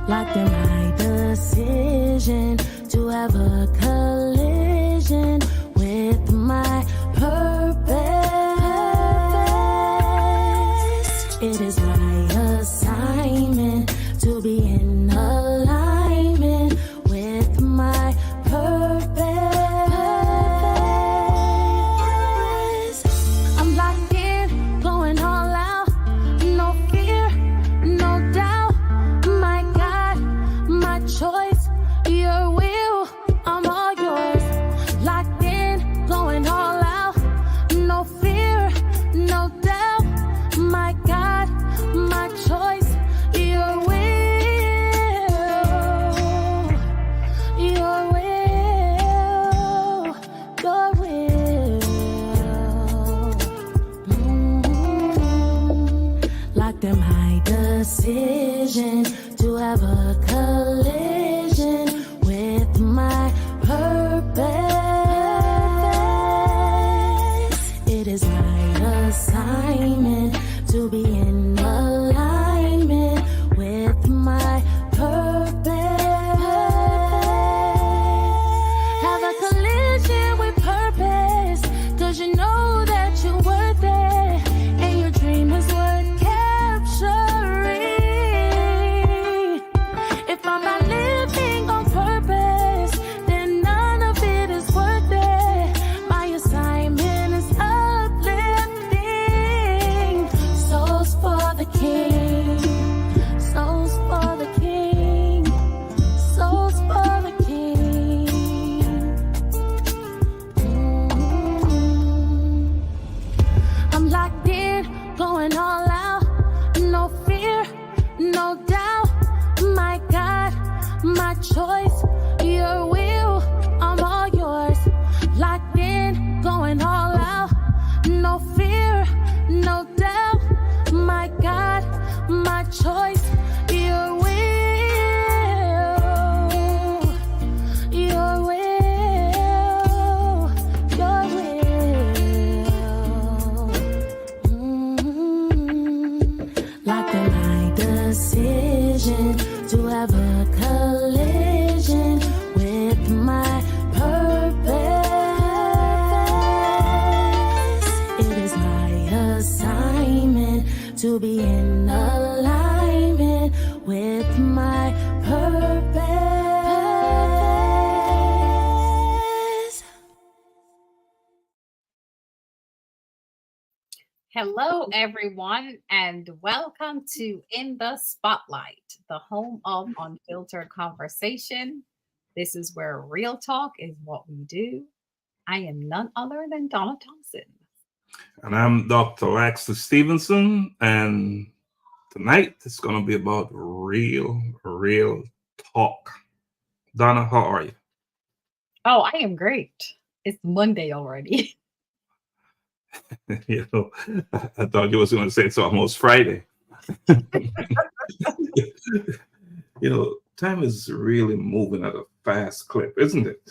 Like in my decision to have a collision with my purpose. It is my assignment to be in alignment with my purpose. I'm locked in, going all out, no fear, no doubt. My God, my choice, your will, I'm all yours. Locked in, going all out, no fear, no doubt. My God, my choice, your will, your will, your will. Locked in my decision to have a collision with my purpose. It is my assignment to be in alignment with my purpose. Have a collision with purpose, 'cause you know that you're worth it, and your dream is worth capturing. If I'm not living on purpose, then none of it is worth it. My assignment is uplifting souls for the King, souls for the King, souls for the King. I'm locked in, going all out, no fear, no doubt. My God, my choice, your will, I'm all yours. Locked in, going all out, no fear, no doubt. My God, my choice, your will, your will, your will. Locked in my decision to have a collision with my purpose. It is my assignment to be in alignment with my purpose. Hello, everyone, and welcome to In the Spotlight, the home of unfiltered conversation. This is where real talk is what we do. I am none other than Donna Thompson. And I'm Dr. Laxley Stephenson, and tonight it's going to be about real talk. Donna, how are you? Oh, I am great. It's Monday already. You know, I thought you was going to say it's almost Friday. You know, time is really moving at a fast clip, isn't it?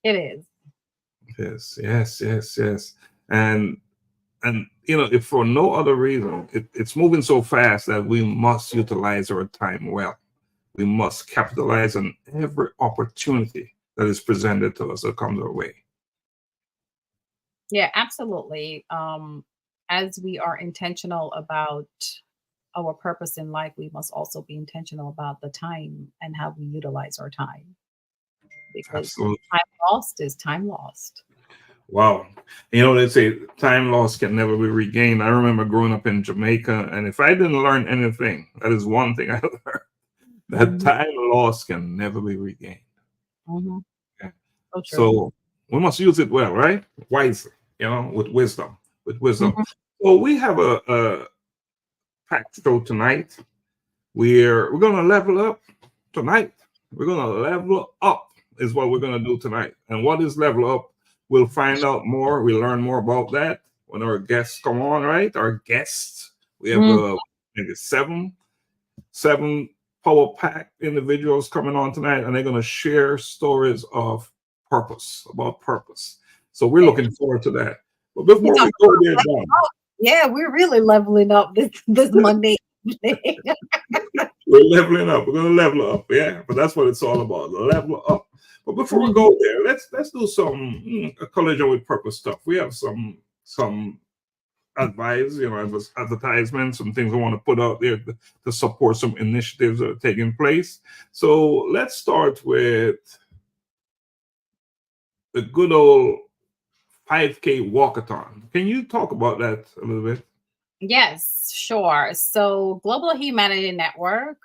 It is. Yes. And you know, if for no other reason, it's moving so fast that we must utilize our time well. We must capitalize on every opportunity that is presented to us that comes our way. Yeah, absolutely. As we are intentional about our purpose in life, we must also be intentional about the time and how we utilize our time. Because Absolutely. time lost is time lost. Wow. You know, they say time lost can never be regained. I remember growing up in Jamaica, and if I didn't learn anything, that is one thing I learned. That time lost can never be regained. Mm-hmm. Okay. So we must use it well, right? Wisely, you know, with wisdom. Mm-hmm. So we have a packed show tonight. We're going to level up tonight. We're going to level up is what we're going to do tonight. And what is level up? We'll find out more. We'll learn more about that when our guests come on, right? Our guests. We have maybe seven power-packed individuals coming on tonight, and they're going to share stories of purpose, about purpose. So we're looking forward to that. But before we go there, Donna, yeah, we're really leveling up this Monday We're leveling up. We're going to level up. Yeah, but that's what it's all about. Level up. But before we go there, let's do some collision with purpose stuff. We have some advice, advertisements, some things I want to put out there to support some initiatives that are taking place. So let's start with the good old 5K walkathon. Can you talk about that a little bit? Yes, sure. So Global Humanity Network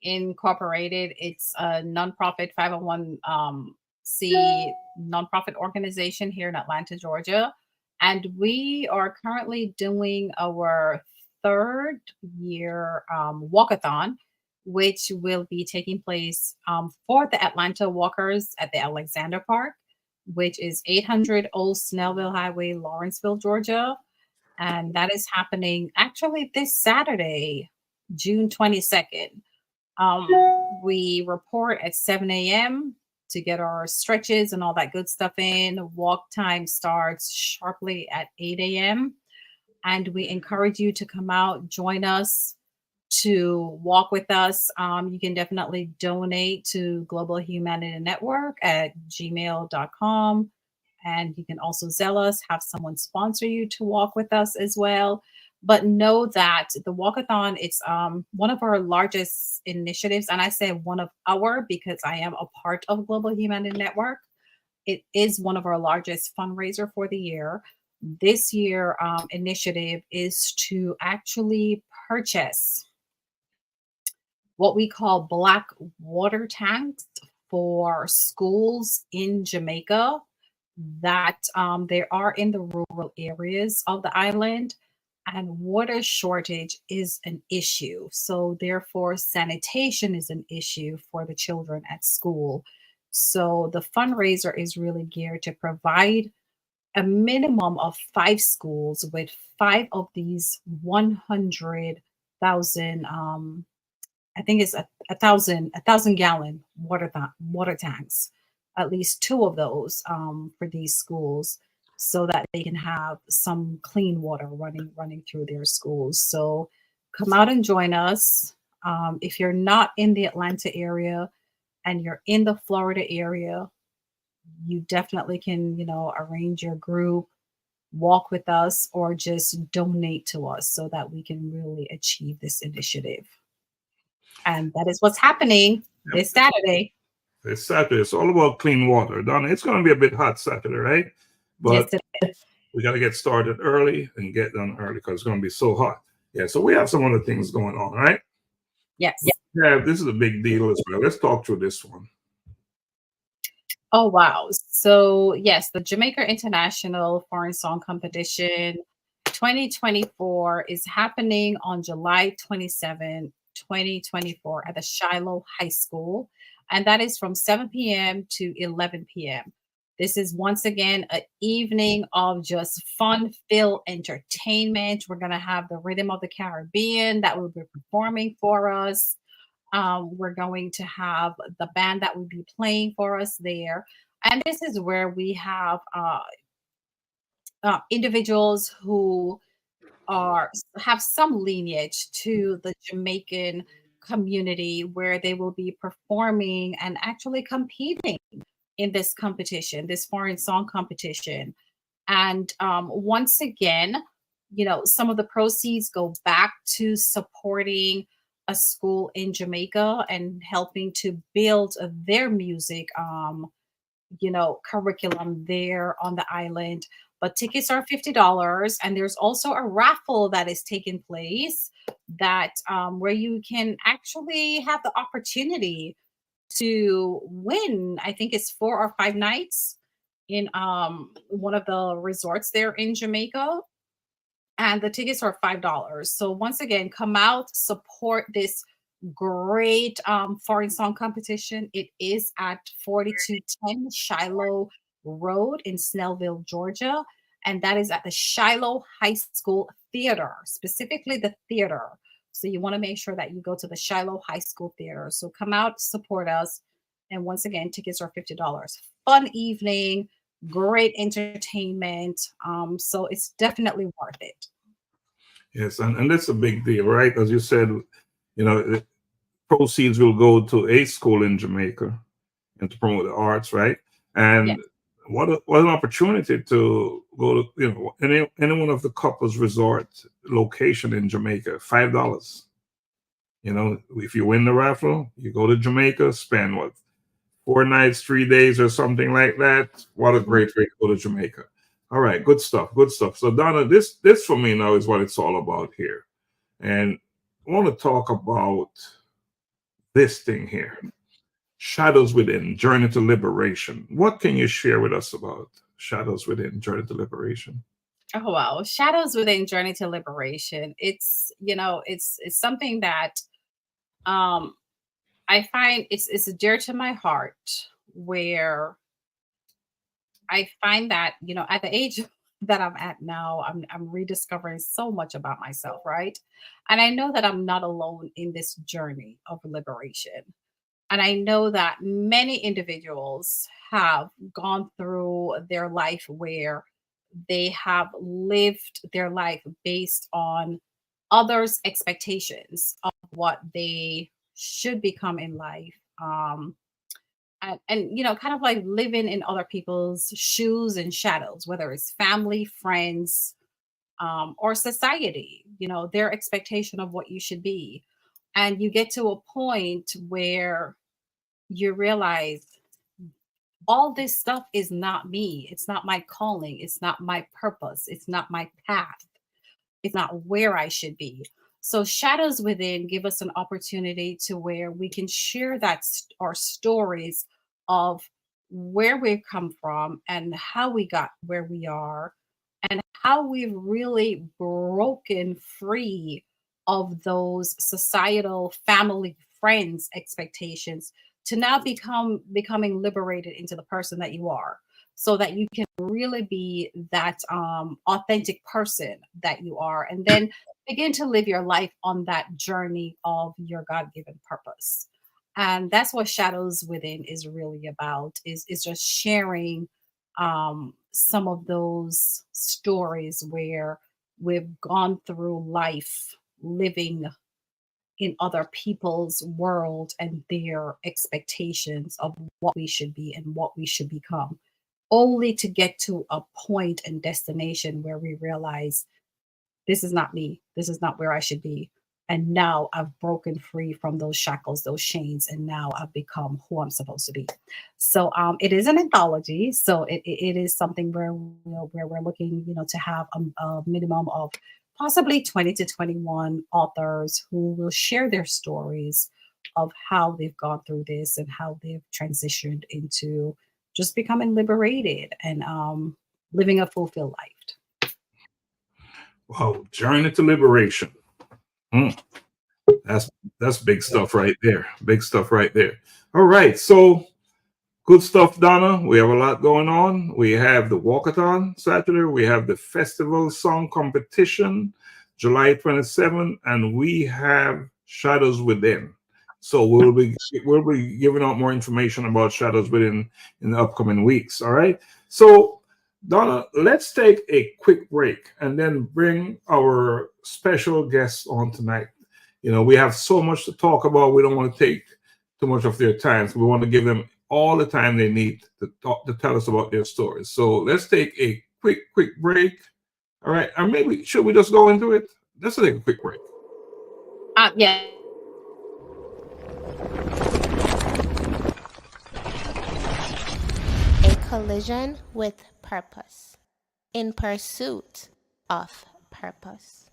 Incorporated, it's a nonprofit 501c nonprofit organization here in Atlanta, Georgia. And we are currently doing our third year walkathon, which will be taking place for the Atlanta walkers at the Alexander Park, which is 800 Old Snellville Highway, Lawrenceville, Georgia. And that is happening actually this Saturday, June 22nd. We report at 7 a.m. to get our stretches and all that good stuff in. Walk time starts sharply at 8 a.m. And we encourage you to come out, join us, to walk with us. You can definitely donate to Global Humanity Network at gmail.com. And you can also Zelle us, have someone sponsor you to walk with us as well. But know that the walkathon, it's one of our largest initiatives. And I say one of our because I am a part of Global Humanity Network. It is one of our largest fundraiser for the year. This year initiative is to actually purchase what we call black water tanks for schools in Jamaica that they are in the rural areas of the island, and water shortage is an issue. So therefore, sanitation is an issue for the children at school. So the fundraiser is really geared to provide a minimum of 5 schools with 5 of these 100,000 I think it's a thousand gallon water tanks, at least 2 of those for these schools, so that they can have some clean water running through their schools. So come out and join us. If you're not in the Atlanta area and you're in the Florida area, you definitely can, arrange your group, walk with us, or just donate to us so that we can really achieve this initiative. And that is what's happening this Saturday. This Saturday. It's all about clean water. Donna, it's going to be a bit hot Saturday, right? But yes, we got to get started early and get done early because it's going to be so hot. Yeah, so we have some other things going on, right? Yes. Yeah, this is a big deal as well. Let's talk through this one. Oh, wow. So, yes, the Jamaica International Foreign Song Competition 2024 is happening on July 27, 2024 at the Shiloh High School. And that is from 7 p.m. to 11 p.m. This is once again an evening of just fun-filled entertainment. We're going to have the Rhythm of the Caribbean that will be performing for us. We're going to have the band that will be playing for us there. And this is where we have individuals who have some lineage to the Jamaican community, where they will be performing and actually competing in this competition, this foreign song competition. And once again, some of the proceeds go back to supporting a school in Jamaica and helping to build their music curriculum there on the island. But tickets are $50, and there's also a raffle that is taking place that where you can actually have the opportunity to win. I think it's 4 or 5 nights in one of the resorts there in Jamaica, and the tickets are $5. So once again, come out, support this great foreign song competition. It is at 4210 Shiloh Road in Snellville, Georgia. And that is at the Shiloh High School Theater, specifically the theater. So you want to make sure that you go to the Shiloh High School Theater. So come out, support us. And once again, tickets are $50. Fun evening, great entertainment. So it's definitely worth it. Yes, and that's a big deal, right? As you said, the proceeds will go to a school in Jamaica and to promote the arts, right? Yeah. And what an opportunity to go to any one of the couple's resort location in Jamaica. $5. If you win the raffle, you go to Jamaica, spend what, 4 nights, 3 days, or something like that. What a great way to go to Jamaica. All right, good stuff, good stuff. So Donna, this for me now is what it's all about here, and I want to talk about this thing here. Shadows Within, Journey to Liberation. What can you share with us about Shadows Within, Journey to Liberation? Oh wow, Shadows Within, Journey to Liberation. It's it's something that I find it's dear to my heart, where I find that at the age that I'm at now, I'm rediscovering so much about myself, right? And I know that I'm not alone in this journey of liberation. And I know that many individuals have gone through their life where they have lived their life based on others' expectations of what they should become in life. And kind of like living in other people's shoes and shadows, whether it's family, friends, or society, their expectation of what you should be. And you get to a point where you realize all this stuff is not me. It's not my calling. It's not my purpose. It's not my path. It's not where I should be. So Shadows Within give us an opportunity to where we can share our stories of where we've come from and how we got where we are and how we've really broken free of those societal family friends expectations to now becoming liberated into the person that you are, so that you can really be that authentic person that you are, and then begin to live your life on that journey of your God-given purpose. And that's what Shadows Within is really about, is just sharing some of those stories where we've gone through life living in other people's world and their expectations of what we should be and what we should become, only to get to a point and destination where we realize this is not me, this is not where I should be, and now I've broken free from those shackles, those chains, and now I've become who I'm supposed to be. So it is an anthology, so it is something where we're looking to have a minimum of possibly 20 to 21 authors who will share their stories of how they've gone through this and how they've transitioned into just becoming liberated and living a fulfilled life. Wow, Journey to Liberation. That's big stuff right there. Big stuff right there. All right, so good stuff, Donna. We have a lot going on. We have the walkathon Saturday. We have the festival song competition, July 27th, and we have Shadows Within. So we'll be giving out more information about Shadows Within in the upcoming weeks. All right. So Donna, let's take a quick break and then bring our special guests on tonight. We have so much to talk about. We don't want to take too much of their time. So we want to give them all the time they need to tell us about their stories. So let's take a quick break. All right. Or maybe should we just go into it? Let's take a quick break. Yeah. A collision with purpose. In pursuit of purpose.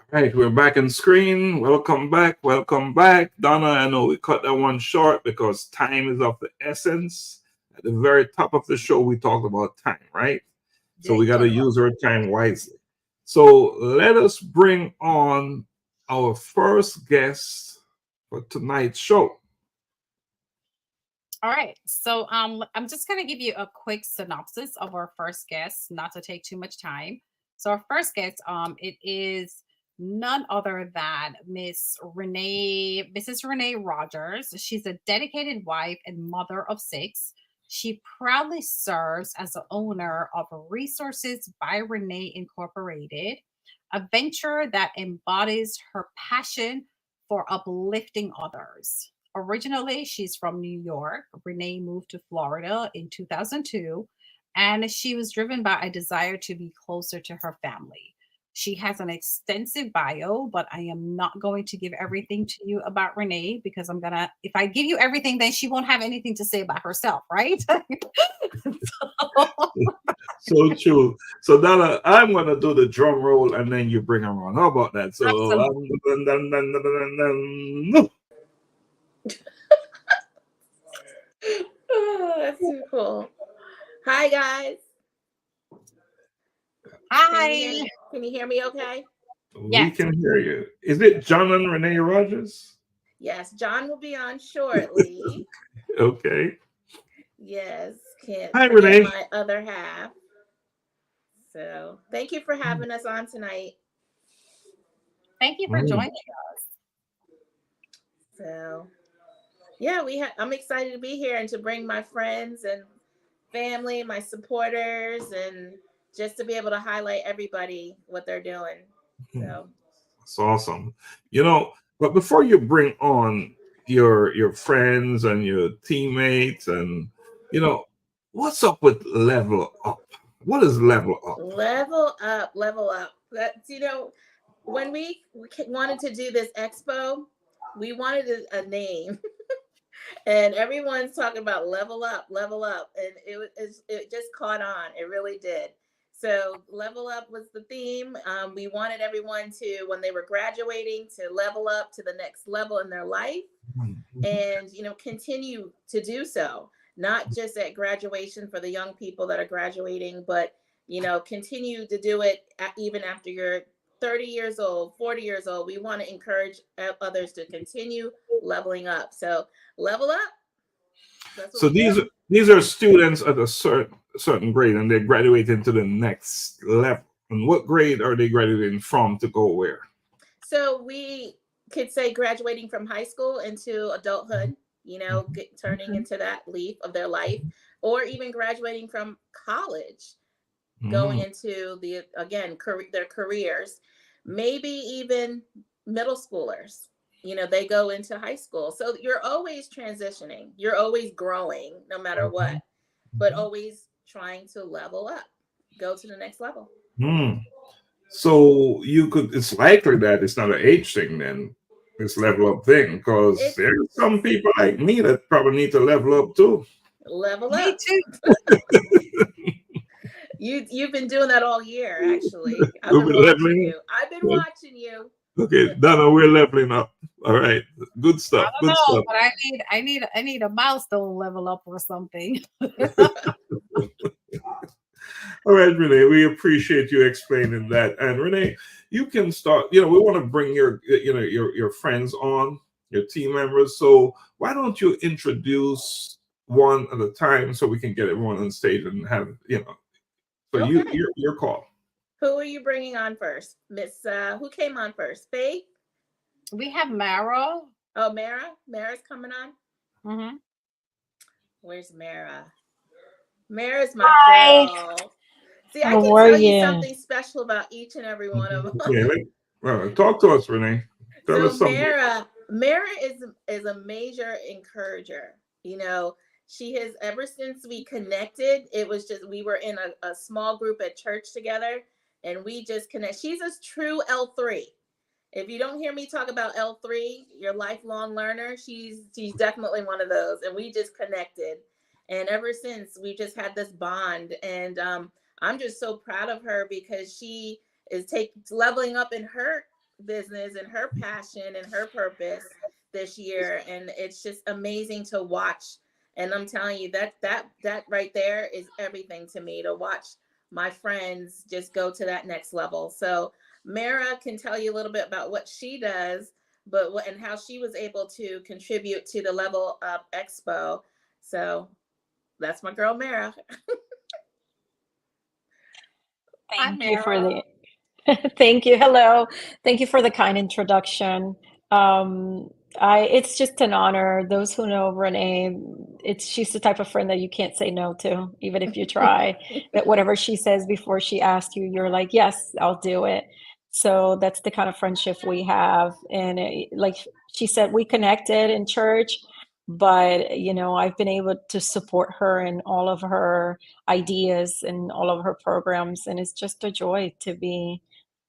Right, we're back on screen. Welcome back. Donna, I know we cut that one short because time is of the essence. At the very top of the show, we talked about time, right? So we got to use our time wisely. So let us bring on our first guest for tonight's show. All right. So I'm just going to give you a quick synopsis of our first guest, not to take too much time. So our first guest, it is none other than Mrs. Renae Rogers. She's a dedicated wife and mother of 6. She proudly serves as the owner of Resources by Renae Incorporated, a venture that embodies her passion for uplifting others. Originally, she's from New York. Renae moved to Florida in 2002, and she was driven by a desire to be closer to her family. She has an extensive bio, but I am not going to give everything to you about Renae because if I give you everything, then she won't have anything to say about herself, right? So true. So Donna, I'm going to do the drum roll and then you bring her on. How about that? So Oh, that's too cool. Hi, guys. Hi. Can you hear me okay? We can hear you. Is it John and Renae Rogers? Yes, John will be on shortly. Okay. Yes, can't Hi, forget Renae. my other half. So thank you for having us on tonight. Thank you for joining us. So yeah, I'm excited to be here and to bring my friends and family, my supporters, and just to be able to highlight everybody what they're doing. So it's awesome. But before you bring on your friends and your teammates and what's up with Level Up? What is Level Up? Level up. That's when we wanted to do this expo, we wanted a name. And everyone's talking about level up, and it just caught on. It really did. So level up was the theme. We wanted everyone to, when they were graduating, to level up to the next level in their life, and continue to do so. Not just at graduation for the young people that are graduating, but continue to do it even after you're 30 years old, 40 years old. We want to encourage others to continue leveling up. So level up. So these are students at a certain grade, and they graduate into the next level. And what grade are they graduating from to go where? So we could say graduating from high school into adulthood, turning into that leaf of their life, or even graduating from college, going into their careers, maybe even middle schoolers. They go into high school. So you're always transitioning. You're always growing no matter what, but always trying to level up, go to the next level. So it's likely that it's not an age thing then, this level up thing, because there's some people like me that probably need to level up too. Level up. Me too. You've been doing that all year, actually. I've been watching you. Okay, Donna, we're leveling up. All right, good stuff. I don't know, but I need a milestone level up or something. All right, Renae, we appreciate you explaining that. And Renae, you can start. We want to bring your friends on, your team members. So why don't you introduce one at a time so we can get everyone on stage and have So okay. your call. Who are you bringing on first, Miss? Who came on first? Faith. We have Mara. Oh, Mara. Mara's coming on. Mm-hmm. Where's Mara? Mara's my girl. See, I can tell you something special about each and every one of them. Yeah, talk to us, Renae. Tell us something. Mara is a major encourager. She has, ever since we connected, it was just, we were in a small group at church together, and we just connect. She's a true L3. If you don't hear me talk about L3, your lifelong learner, she's definitely one of those. And we just connected. And ever since, we just had this bond. And I'm just so proud of her because she is leveling up in her business and her passion and her purpose this year. And it's just amazing to watch. And I'm telling you, that right there is everything to me, to watch my friends just go to that next level. So Mara can tell you a little bit about what she does, but what and how she was able to contribute to the Level Up Expo. So that's my girl Mara. Thank you for the thank you. Hello. Thank you for the kind introduction. It's just an honor. Those who know Renae, she's the type of friend that you can't say no to, even if you try. That whatever she says before she asks you, you're like, yes, I'll do it. So that's the kind of friendship we have. And like she said, we connected in church, but I've been able to support her in all of her ideas and all of her programs, and it's just a joy to be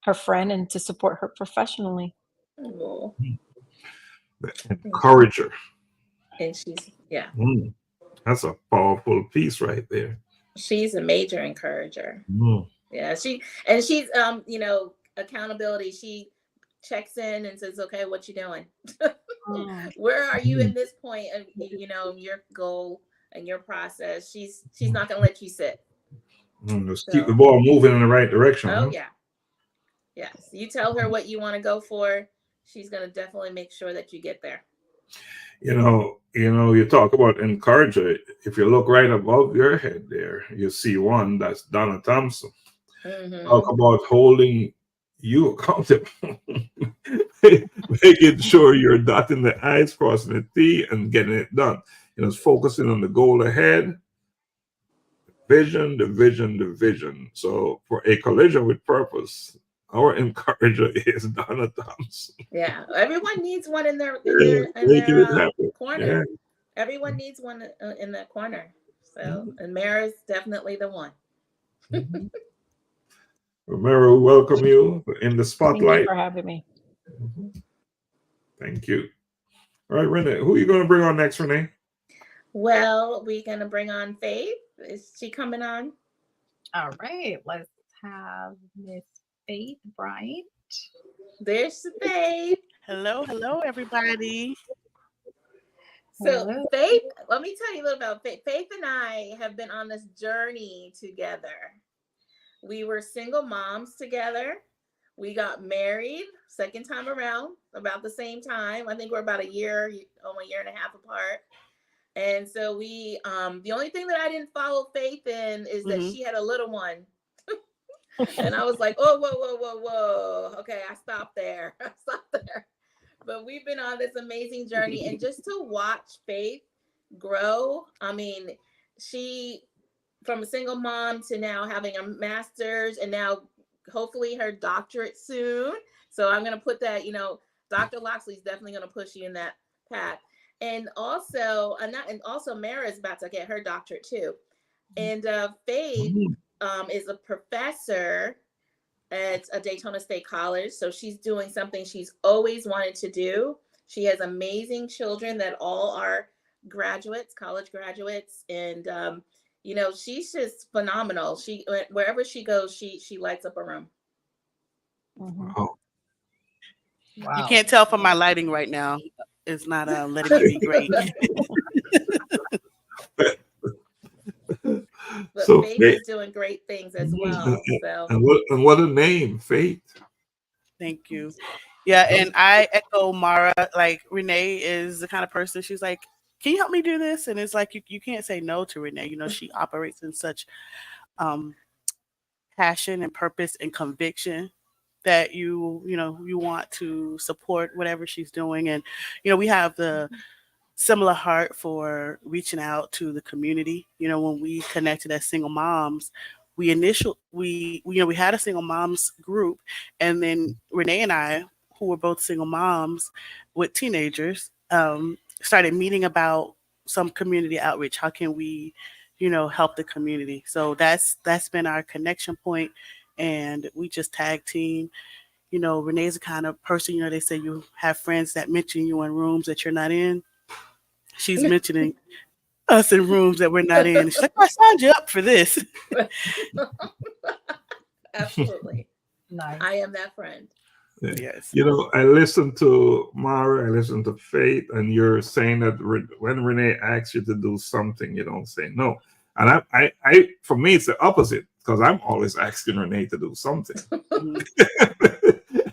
her friend and to support her professionally. Oh. The encourager. And she's That's a powerful piece right there. She's a major encourager. Yeah, she's accountability. She checks in and says, okay, what you doing? Where are you in this point of your goal and your process? She's not gonna let you sit. Just keep the ball moving in the right direction. Oh yeah. Yes. You tell her what you want to go for, she's gonna definitely make sure that you get there. You talk about encourager. If you look right above your head there, you see one that's Donna Thompson. Talk about holding you accountable. Making sure you're dotting the I's, crossing the T, and getting it done. It's focusing on the goal ahead. The vision. So for a collision with purpose, our encourager is Donna Thompson. Yeah, everyone needs one in their corner. Yeah. Everyone needs one in that corner. So, and Mara's definitely the one. Mara, we welcome you in the spotlight. Thank you for having me. Thank you. All right, Renae, who are you going to bring on next, Renae? Well, we're going to bring on Faith. Is she coming on? All right, let's have Miss Faith Bryant. There's Faith. Hello, everybody. So Faith, let me tell you a little about Faith. Faith and I have been on this journey together. We were single moms together. We got married second time around about the same time. I think we're about a year and a half apart. And so we, the only thing that I didn't follow Faith in is that she had a little one. And I was like, oh, whoa. Okay, I stopped there. But we've been on this amazing journey. And just to watch Faith grow, I mean, she, from a single mom to now having a master's and now hopefully her doctorate soon. So I'm going to put that, Dr. Laxley is definitely going to push you in that path. And also, Mara is about to get her doctorate too. And Faith is a professor at a Daytona State College. So she's doing something she's always wanted to do. She has amazing children that all are graduates, college graduates. And, she's just phenomenal. She, wherever she goes, she lights up a room. Wow. You can't tell from my lighting right now. It's not letting me be great. But so Faith is doing great things as well. So. And what a name, Faith. Thank you. Yeah, and I echo Mara. Like, Renae is the kind of person, she's like, can you help me do this? And it's like, you can't say no to Renae. She operates in such passion and purpose and conviction that you want to support whatever she's doing. And, we have the similar heart for reaching out to the community. When we connected as single moms, we had a single moms group, and then Renae and I, who were both single moms with teenagers, started meeting about some community outreach. How can we, help the community? So that's been our connection point, and we just tag team. Renae's the kind of person, they say you have friends that mention you in rooms that you're not in. She's mentioning us in rooms that we're not in. She's like, I signed you up for this. Absolutely. Nice. I am that friend. Yes. I listened to Mara, I listened to Faith, and you're saying that when Renae asks you to do something, you don't say no. And I for me, it's the opposite. because I'm always asking Renae to do something. Mhm.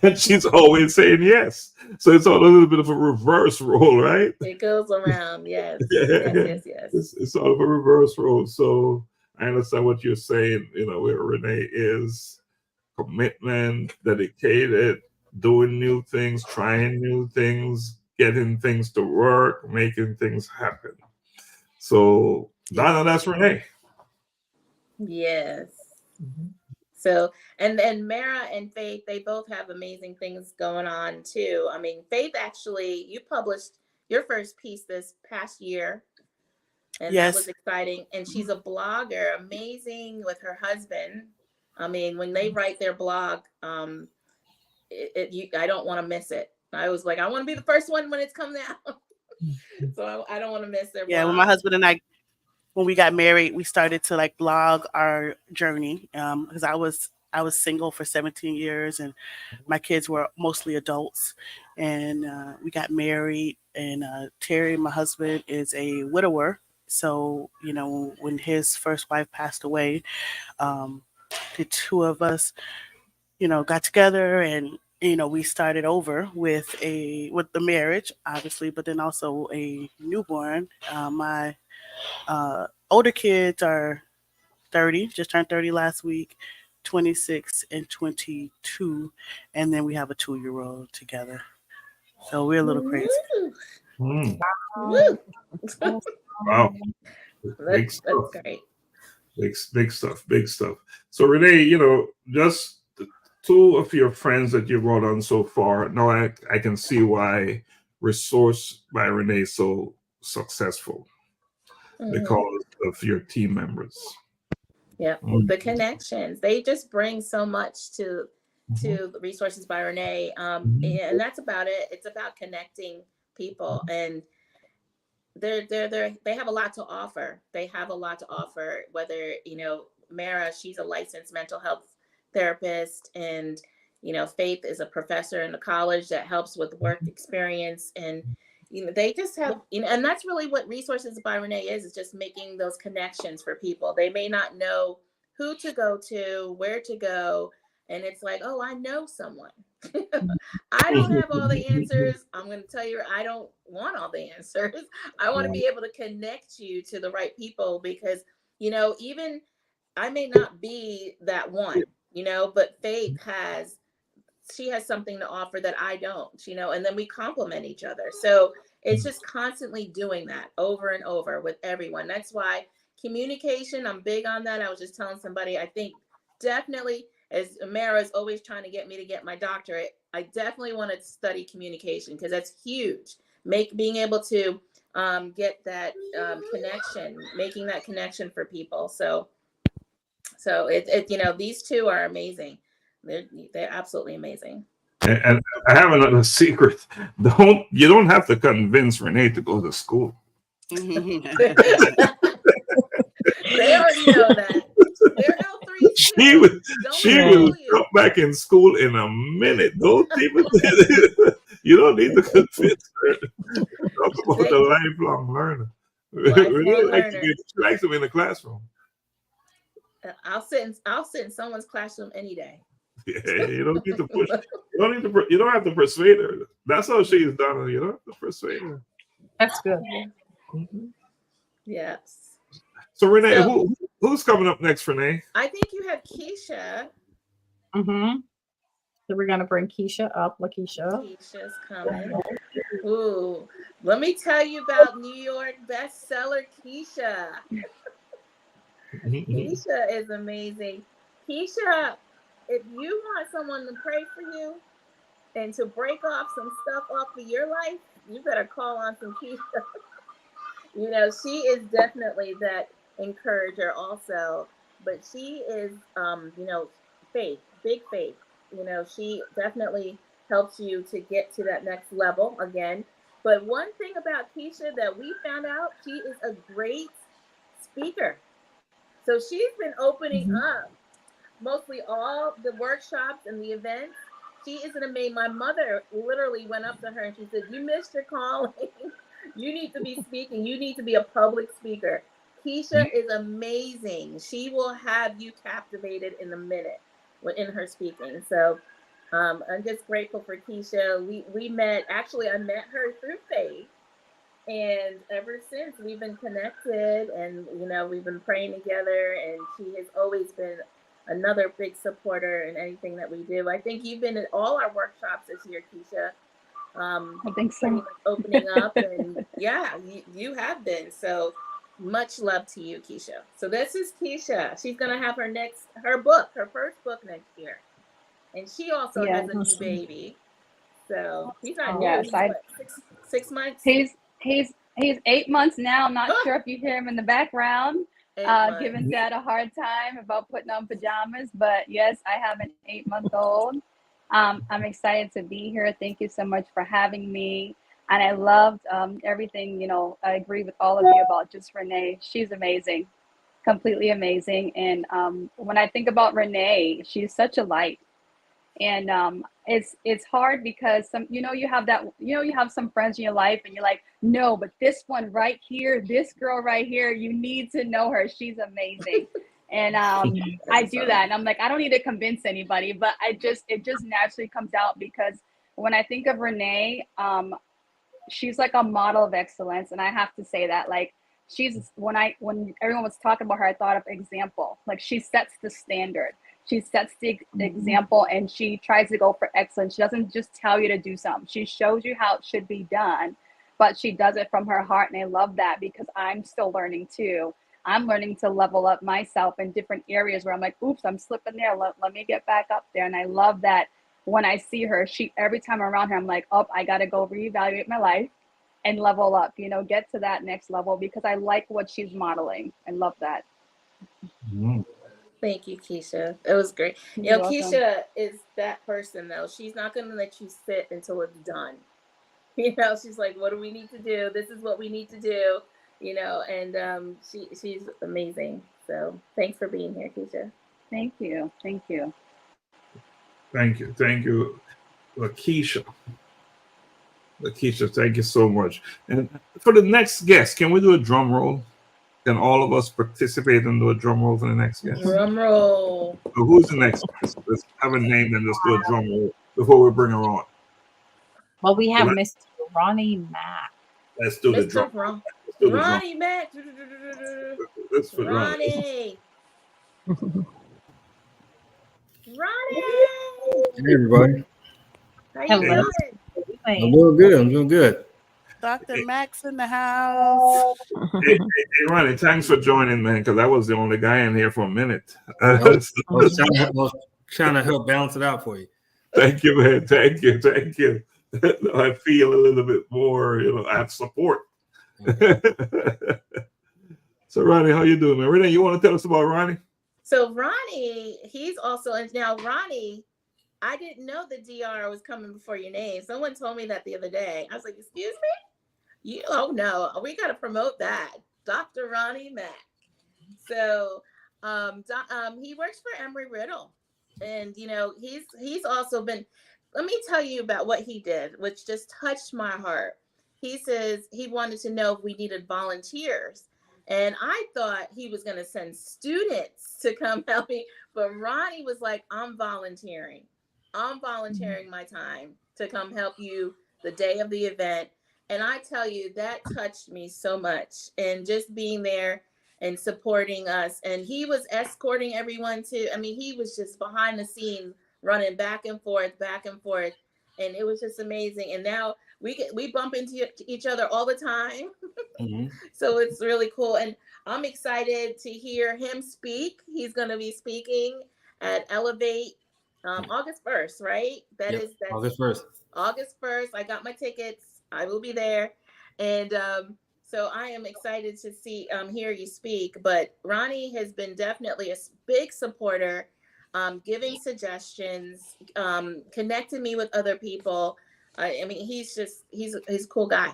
And she's always saying yes. So it's all a little bit of a reverse role, right? It goes around. Yes. Yeah. Yes. It's sort of a reverse role. So I understand what you're saying, where Renae is commitment, dedicated, doing new things, trying new things, getting things to work, making things happen. So Donna, that's Renae. Yes. So, and Mara and Faith, they both have amazing things going on too. I mean, Faith, actually, you published your first piece this past year, and that was Yes. exciting. And she's a blogger, amazing with her husband. I mean, when they write their blog, I don't want to miss it. I was like, I want to be the first one when it's coming out. So I don't want to miss their Yeah, blog. when my husband and I, when we got married, we started to like blog our journey because I was single for 17 years and my kids were mostly adults, and we got married. And Terry, my husband, is a widower. So when his first wife passed away, the two of us, got together and we started over with the marriage, obviously, but then also a newborn. My older kids are 30, just turned 30 last week, 26 and 22. And then we have a 2-year-old together. So we're a little crazy. Mm. Woo. Wow. Big That's stuff. great. Big stuff. So Renae, just the two of your friends that you brought on so far, now I can see why Resource by Renae is so successful because of your team members. Yeah, the connections, they just bring so much to the Resources by Renae, and that's about it. It's about connecting people, and they have a lot to offer. They have a lot to offer. Whether Mara, she's a licensed mental health therapist, and Faith is a professor in the college that helps with work experience, and they just have, and that's really what Resources by Renae is just making those connections for people. They may not know who to go to, where to go, and it's like, oh, I know someone. I don't have all the answers. I'm going to tell you, I don't want all the answers. I want to be able to connect you to the right people because, even I may not be that one, but Faith she has something to offer that I don't, and then we complement each other. So it's just constantly doing that over and over with everyone. That's why communication, I'm big on that. I was just telling somebody, I think definitely, as Mara is always trying to get me to get my doctorate, I definitely want to study communication because that's huge. Being able to get that connection, making that connection for people. So these two are amazing. They're absolutely amazing. And I have another secret. You don't have to convince Renae to go to school. They already know that. They're L3. She will come back in school in a minute. Those people, you don't need to convince her. Talk about the lifelong learner. She likes them in the classroom. I'll sit in someone's classroom any day. Yeah, you don't need to push. You don't have to persuade her. That's how she is done. You don't have to persuade her. That's good. Yes. So Renae, who's coming up next, Renae? I think you have Keisha. So we're gonna bring Keisha up. Lakeisha. Keisha's coming. Ooh, let me tell you about New York bestseller Keisha. Keisha is amazing. Keisha, if you want someone to pray for you and to break off some stuff off of your life, you better call on some Keisha. She is definitely that encourager also, but she is, faith, big faith. She definitely helps you to get to that next level again. But one thing about Keisha that we found out, she is a great speaker. So she's been opening up mostly all the workshops and the events. She is amazing. My mother literally went up to her and she said, "You missed your calling. You need to be speaking. You need to be a public speaker." Keisha is amazing. She will have you captivated in a minute in her speaking. So I'm just grateful for Keisha. We met, actually I met her through Faith, and ever since we've been connected, and you know, we've been praying together, and she has always been another big supporter in anything that we do. I think you've been at all our workshops this year, Keisha. I think pretty so. much opening up, and yeah, you have been. So much love to you, Keisha. So this is Keisha. She's gonna have her first book next year, and she also has a new baby. So he's not new. He's what, 6 months. He's 8 months now. I'm not sure if you hear him in the background, giving Dad a hard time about putting on pajamas. But yes, I have an 8-month-old. I'm excited to be here. Thank you so much for having me. And I loved everything, you know, I agree with all of you about just Renae. She's amazing, completely amazing. And when I think about Renae, she's such a light. And it's hard because you have some friends in your life and you're like, no, but this one right here, this girl right here, you need to know her. She's amazing. And I do that, and I'm like, I don't need to convince anybody, but it just naturally comes out, because when I think of Renae, she's like a model of excellence. And I have to say that, like, when everyone was talking about her, I thought of example. Like, she sets the standard. She sets the example, and she tries to go for excellence. She doesn't just tell you to do something. She shows you how it should be done, but she does it from her heart. And I love that, because I'm still learning too. I'm learning to level up myself in different areas where I'm like, oops, I'm slipping there. Let me get back up there. And I love that when I see her, every time I'm around her, I'm like, oh, I got to go reevaluate my life and level up, get to that next level, because I like what she's modeling. I love that. Thank you, Keisha. It was great. You're welcome. Keisha is that person, though. She's not going to let you sit until it's done. She's like, what do we need to do? This is what we need to do. And she's amazing. So thanks for being here, Keisha. Thank you. Thank you, Lakeisha. Lakeisha, thank you so much. And for the next guest, can we do a drum roll? Can all of us participate and do a drum roll for the next guest? Drum roll. So who's the next guest? Let's have a name and let's do a drum roll before we bring her on. Well, we have Mr. Ronnie Mack. Let's do the drum roll. Ronnie Mack. Let's put Ronnie. Ronnie. Hey, everybody. How you doing? I'm doing good. Dr. Max in the house. Hey, Ronnie, thanks for joining, man, because I was the only guy in here for a minute. I was trying to help balance it out for you. Thank you, man. Thank you. I feel a little bit more, I have support. So, Ronnie, how you doing, man? Renae, you want to tell us about Ronnie? So Ronnie, he's also, and now Ronnie, I didn't know the DR was coming before your name. Someone told me that the other day. I was like, excuse me? Oh no, we got to promote that. Dr. Ronnie Mack. So he works for Embry-Riddle. And, he's also been, let me tell you about what he did, which just touched my heart. He says he wanted to know if we needed volunteers. And I thought he was going to send students to come help me. But Ronnie was like, I'm volunteering my time to come help you the day of the event. And I tell you, that touched me so much. And just being there and supporting us. And he was escorting everyone too. I mean, he was just behind the scenes, running back and forth. And it was just amazing. And now we bump into each other all the time. So it's really cool. And I'm excited to hear him speak. He's going to be speaking at Elevate August 1st, right? That's August 1st. August 1st. I got my tickets. I will be there. And so I am excited to hear you speak. But Ronnie has been definitely a big supporter, giving suggestions, connecting me with other people. I mean, he's a cool guy.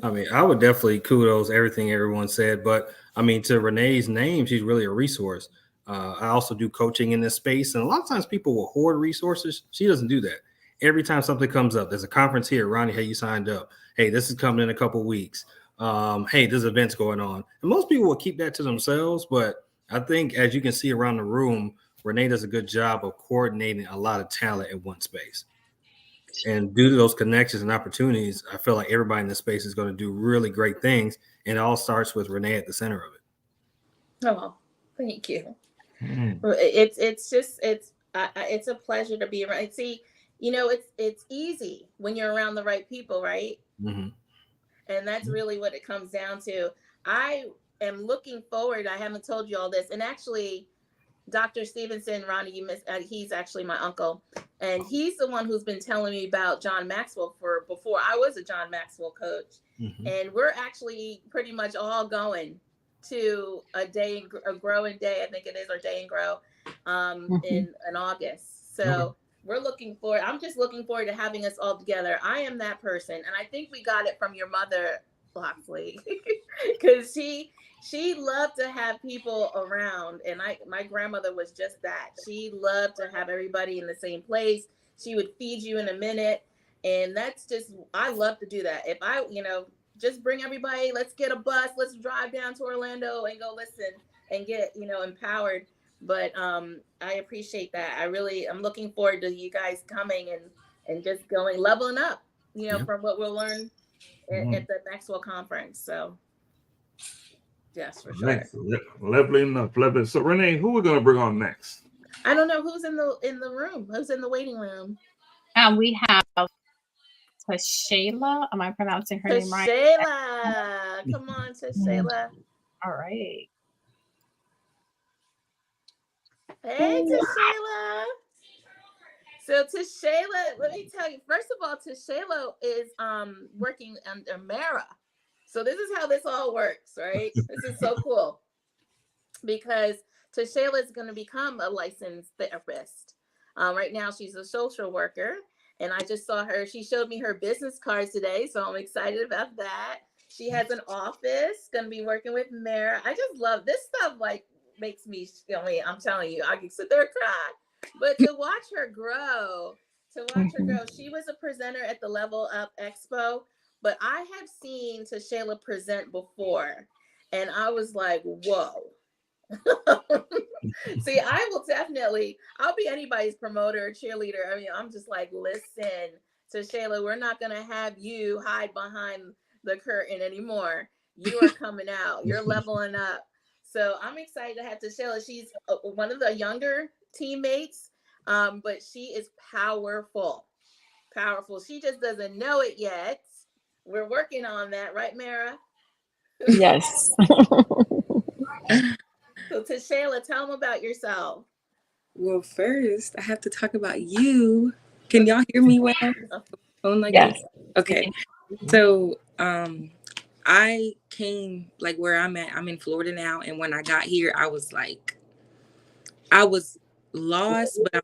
I mean, I would definitely kudos everything everyone said, but I mean, to Renae's name, she's really a resource. I also do coaching in this space, and a lot of times people will hoard resources. She doesn't do that. Every time something comes up, there's a conference here. Ronnie, hey, you signed up. Hey, this is coming in a couple of weeks. hey, this event's going on. And most people will keep that to themselves, but I think as you can see around the room, Renae does a good job of coordinating a lot of talent in one space. And due to those connections and opportunities, I feel like everybody in this space is going to do really great things. And it all starts with Renae at the center of it. Oh, thank you. It's a pleasure to be around. See, it's easy when you're around the right people, right? Mm-hmm. And that's really what it comes down to. I am looking forward. I haven't told you all this, and actually, Dr. Stephenson, Ronnie, you missed. He's actually my uncle, and he's the one who's been telling me about John Maxwell before I was a John Maxwell coach. Mm-hmm. And we're actually pretty much all going to a growing day, I think it is, or day and grow, in August. So we're looking forward. I'm just looking forward to having us all together. I am that person, and I think we got it from your mother, Laxley, because she loved to have people around, and my grandmother was just that. She loved to have everybody in the same place. She would feed you in a minute, and that's just, I love to do that. If I, just bring everybody, let's get a bus, let's drive down to Orlando and go listen and get, empowered. But I appreciate that. I'm looking forward to you guys coming and just going, leveling up, from what we'll learn at the Maxwell conference. So yes, for sure. Leveling up. So Renae, who are we going to bring on next? I don't know who's in the room. Who's in the waiting room? We have Tashayla. Am I pronouncing her name right? Tashayla. Come on, Tashayla. All right. Hey, Tashayla. So Tashayla, let me tell you, first of all, Tashayla is working under Mara. So this is how this all works, right? This is so cool, because Tashayla is going to become a licensed therapist. Right now, she's a social worker, and I just saw her. She showed me her business cards today, so I'm excited about that. She has an office, going to be working with Mara. I just love this stuff. Like, makes me, I'm telling you, I can sit there and cry. But to watch her grow, she was a presenter at the Level Up Expo. But I have seen Tashayla present before, and I was like, whoa. See, I'll be anybody's promoter or cheerleader. I mean, I'm just like, listen, Tashayla, we're not going to have you hide behind the curtain anymore. You are coming out. You're leveling up. So I'm excited to have Tashayla. She's one of the younger teammates, but she is powerful. She just doesn't know it yet. We're working on that, right, Mara? Yes. So Tashayla, tell them about yourself. Well, first, I have to talk about you. Can y'all hear me well? Phone like yes. This? Okay. So I came like where I'm at. I'm in Florida now. And when I got here, I was lost, but I'm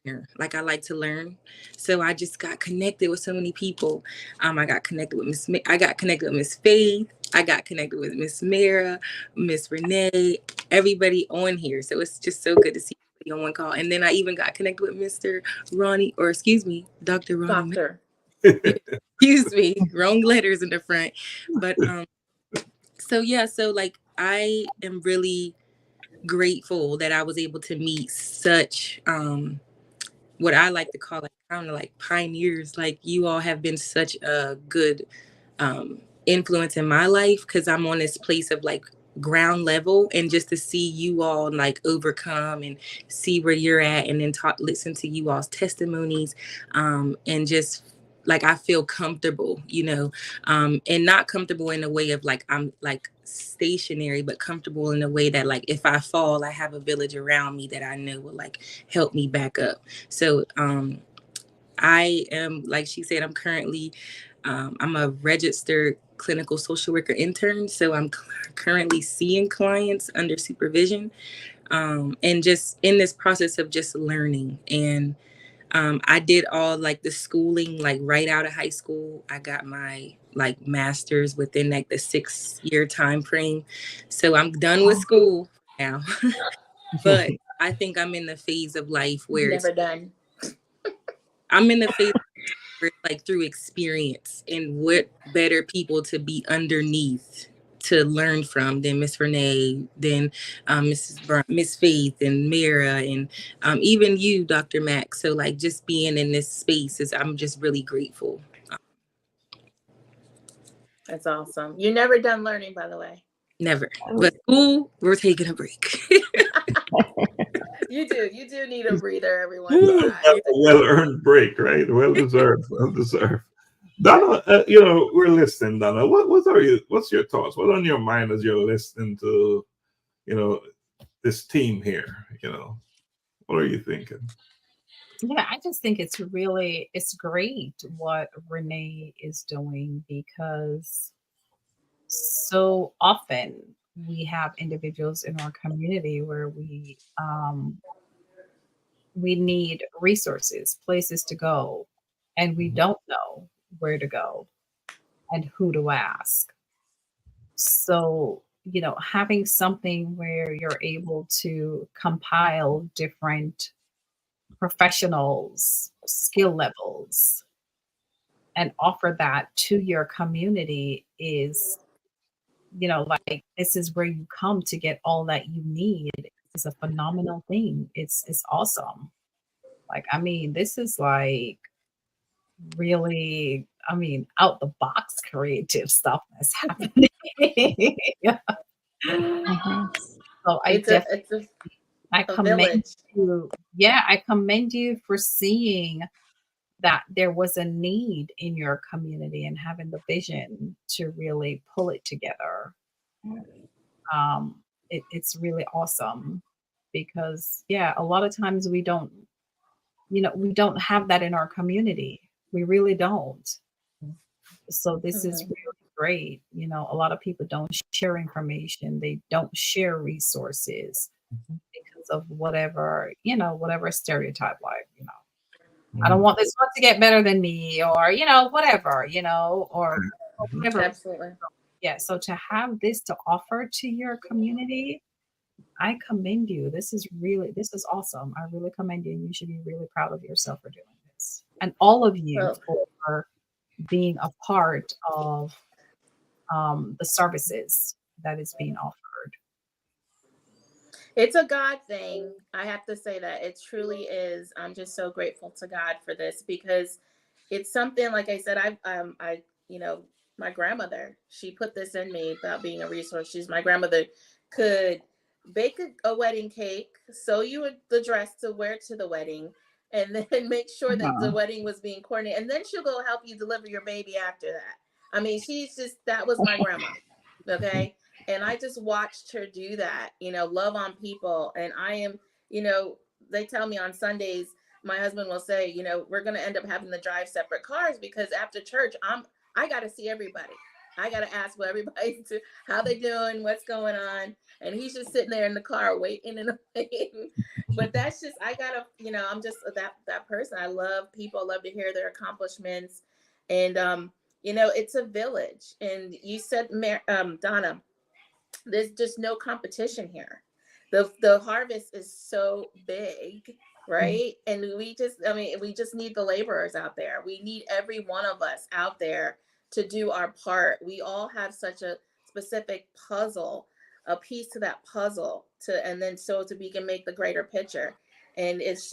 here. Like, I like to learn. So I just got connected with so many people. I got connected with Miss Faith. I got connected with Miss Mara, Miss Renae, everybody on here. So it's just so good to see everybody on one call. And then I even got connected with Dr. Ronnie. Doctor. Excuse me, wrong letters in the front. But so like, I am really grateful that I was able to meet such what I like to call kind of like pioneers. Like, you all have been such a good influence in my life, because I'm on this place of like ground level, and just to see you all like overcome and see where you're at, and then listen to you all's testimonies, and just like, I feel comfortable, and not comfortable in a way of like I'm like stationary, but comfortable in a way that like, if I fall, I have a village around me that I know will like help me back up. So I am, like she said, I'm currently I'm a registered clinical social worker intern. So I'm currently seeing clients under supervision, and just in this process of just learning. And I did all like the schooling, like right out of high school. I got my like master's within like the 6-year time frame. So I'm done with school now. But I think I'm in the phase of life where never done. I'm in the phase like through experience, and what better people to be underneath to learn from than Miss Renae, than Miss Faith and Mira, and even you, Dr. Mack. So like just being in this space I'm just really grateful. That's awesome. You're never done learning, by the way. Never. But school, we're taking a break. You do need a breather every once in a while. A well-earned break, right? Well deserved. Donna, we're listening, Donna. What's your thoughts? What's on your mind as you're listening to, this team here? What are you thinking? Yeah, I just think it's great what Renae is doing, because so often we have individuals in our community where we need resources, places to go, and we don't know where to go and who to ask. So, having something where you're able to compile different professionals, skill levels, and offer that to your community is, like, this is where you come to get all that you need. It's a phenomenal thing. It's awesome. Like, this is like really, out the box creative stuff that's happening. Yeah. So I commend you. Yeah, I commend you for seeing that there was a need in your community and having the vision to really pull it together. It's really awesome, because a lot of times we don't have that in our community. We really don't. So this is really great. A lot of people don't share information. They don't share resources because of whatever stereotype, like, I don't want this one to get better than me, or, whatever, or whatever. Absolutely. Yeah. So to have this to offer to your community, I commend you. This is awesome. I really commend you. And you should be really proud of yourself for doing this. And all of you for being a part of the services that is being offered. It's a God thing. I have to say that it truly is. I'm just so grateful to God for this, because it's something, like I said, my grandmother, she put this in me about being a resource. My grandmother could bake a wedding cake, sew you the dress to wear to the wedding, and then make sure that the wedding was being coordinated. And then she'll go help you deliver your baby after that. That was my grandma. Okay. And I just watched her do that, love on people. And I am, they tell me on Sundays, my husband will say, we're going to end up having to drive separate cars, because after church, I got to see everybody. I got to ask what everybody's how they doing, what's going on. And he's just sitting there in the car waiting and waiting. But that's just, I'm just that person. I love people, love to hear their accomplishments. And, it's a village. And you said, Donna, there's just no competition here. The harvest is so big, right? And we just need the laborers out there. We need every one of us out there to do our part. We all have such a specific puzzle, a piece to that puzzle, so we can make the greater picture. And there's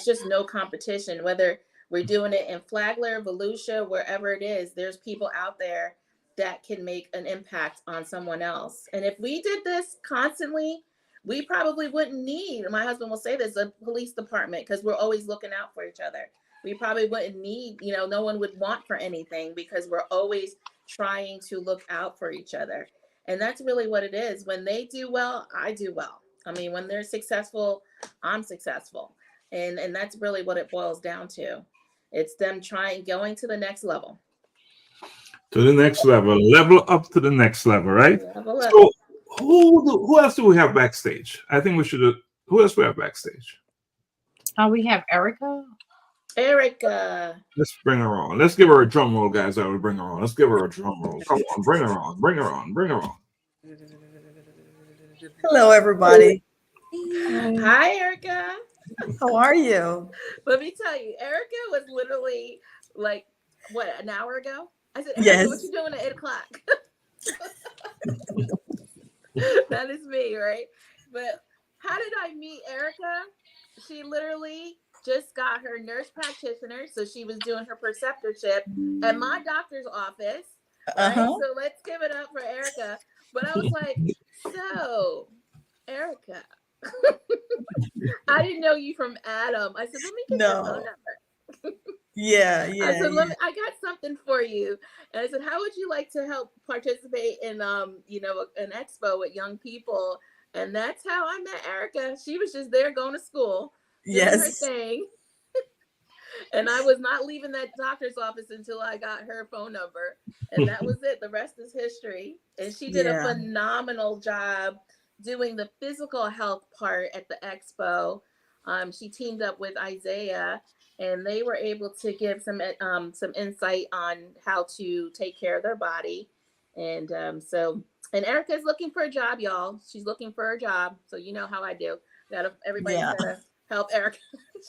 just no competition, whether we're doing it in Flagler, Volusia, wherever it is. There's people out there that can make an impact on someone else. And if we did this constantly, we probably wouldn't need, my husband will say this, a police department, because we're always looking out for each other. We probably wouldn't need, no one would want for anything, because we're always trying to look out for each other. And that's really what it is. When they do well, I do well. When they're successful, I'm successful. And that's really what it boils down to. It's them going to the next level. To the next level, level up to the next level, right? So who else do we have backstage? I think we should. Who else we have backstage? We have Erica. Let's bring her on. Let's give her a drum roll, guys. I will bring her on. Let's give her a drum roll. Come on, bring her on. Bring her on. Bring her on. Hello, everybody. Hi, Erica. How are you? Let me tell you, Erica was literally like, what, an hour ago? I said, Erica, Yes. what you doing at 8 o'clock? That is me, right? But how did I meet Erica? She literally just got her nurse practitioner. So she was doing her preceptorship at my doctor's office. Right? So let's give it up for Erica. But I was like, so, Erica, I didn't know you from Adam. I said, let me get your phone number. Yeah. I said, I got something for you. And I said, how would you like to help participate in, you know, an expo with young people? And that's how I met Erica. She was just there going to school, doing her thing. And I was not leaving that doctor's office until I got her phone number. And that was it. The rest is history. And she did a phenomenal job doing the physical health part at the expo. She teamed up with Isaiah, and they were able to give some insight on how to take care of their body. And and Erica's looking for a job, y'all. She's looking for a job. So you know how I do. Everybody's gotta help Erica.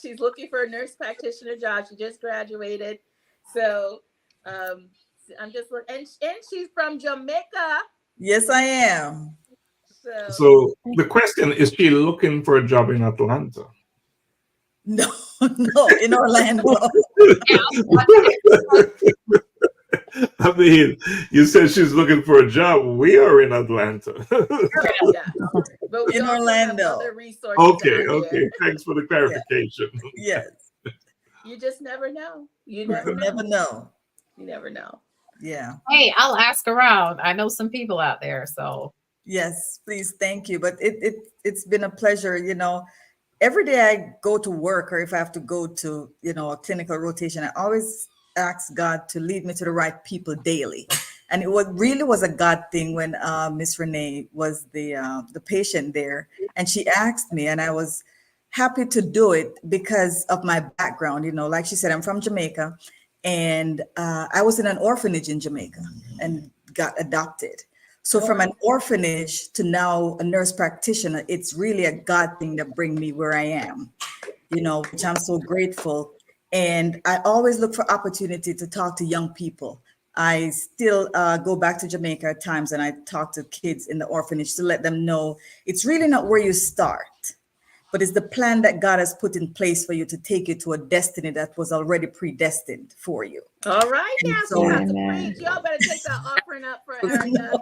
She's looking for a nurse practitioner job. She just graduated. So I'm just looking, and she's from Jamaica. Yes, I am. So the question is, she looking for a job in Atlanta? No, in Orlando. I mean, you said she's looking for a job. We are in Atlanta. But we in Orlando. Okay. Thanks for the clarification. Yes. You just never know. You never know. You never know. Yeah. Hey, I'll ask around. I know some people out there, so. Yes, please. Thank you. But it's been a pleasure. You know, every day I go to work, or if I have to go to, you know, a clinical rotation, I always ask God to lead me to the right people daily. And it really was a God thing when Miss Renae was the patient there, and she asked me, and I was happy to do it because of my background. You know, like she said, I'm from Jamaica, and I was in an orphanage in Jamaica and got adopted. So from an orphanage to now a nurse practitioner, it's really a God thing that bring me where I am, you know, which I'm so grateful. And I always look for opportunity to talk to young people. I still go back to Jamaica at times, and I talk to kids in the orphanage to let them know it's really not where you start, but it's the plan that God has put in place for you to take you to a destiny that was already predestined for you. All right, now so you have to preach. Y'all better take that offering up for Erica.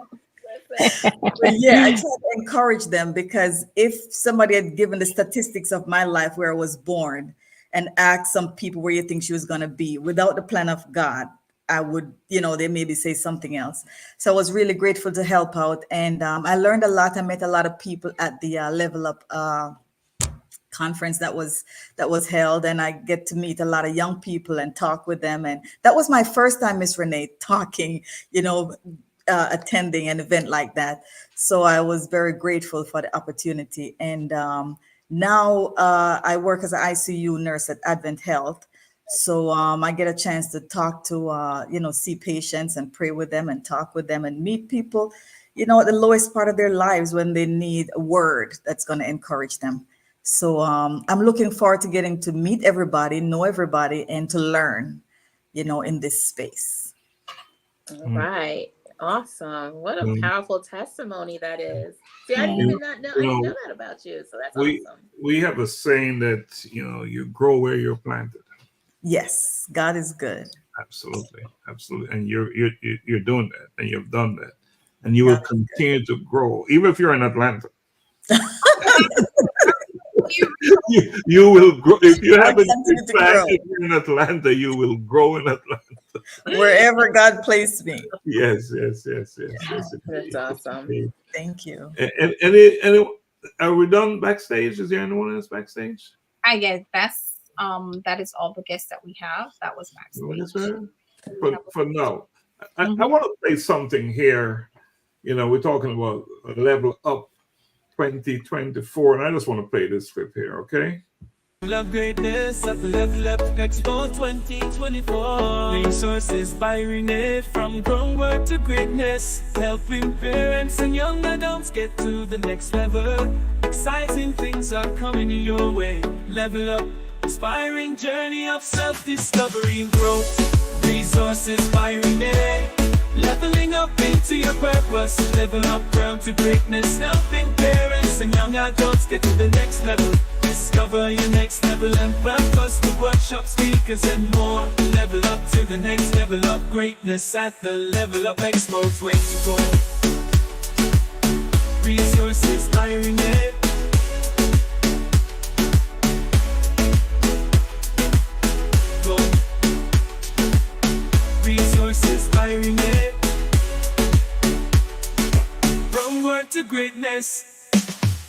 Yeah, I try to encourage them, because if somebody had given the statistics of my life where I was born and asked some people where you think she was going to be without the plan of God, I would, you know, they maybe say something else. So I was really grateful to help out. And I learned a lot. I met a lot of people at the Level Up conference that was held, and I get to meet a lot of young people and talk with them. And that was my first time, Miss Renae, talking, you know, attending an event like that. So I was very grateful for the opportunity. And now I work as an ICU nurse at Advent Health. So I get a chance to talk to, you know, see patients and pray with them and talk with them and meet people, you know, at the lowest part of their lives when they need a word that's going to encourage them. So I'm looking forward to getting to meet everybody, know everybody, and to learn, you know, in this space. All right. Awesome. What a powerful testimony that is. See, I didn't even know, I didn't know that about you. So that's awesome. We have a saying that, you know, you grow where you're planted. Yes, God is good. Absolutely. And you're doing that, and you've done that. And you will continue to grow, even if you're in Atlanta. you will grow. If you haven't planted in Atlanta, you will grow in Atlanta. Wherever God placed me. Yes. That's awesome. Thank you. And are we done backstage? Is there anyone else backstage? I guess that is all the guests that we have. That was backstage. For now, I want to say something here. You know, we're talking about Level Up 2024, and I just want to play this clip here, okay? Love greatness at Level Up Expo 2024. Resources by Renae, from groundwork to greatness, helping parents and young adults get to the next level. Exciting things are coming your way. Level Up inspiring journey of self-discovery and growth. Resources by Renae. Leveling up into your purpose. Level up ground to greatness. Helping parents and young adults get to the next level. Discover your next level and purpose. The workshop speakers and more. Level up to the next level of greatness at the Level Up Expo 24. Resources by Renae. Resources by Renae. From word to greatness.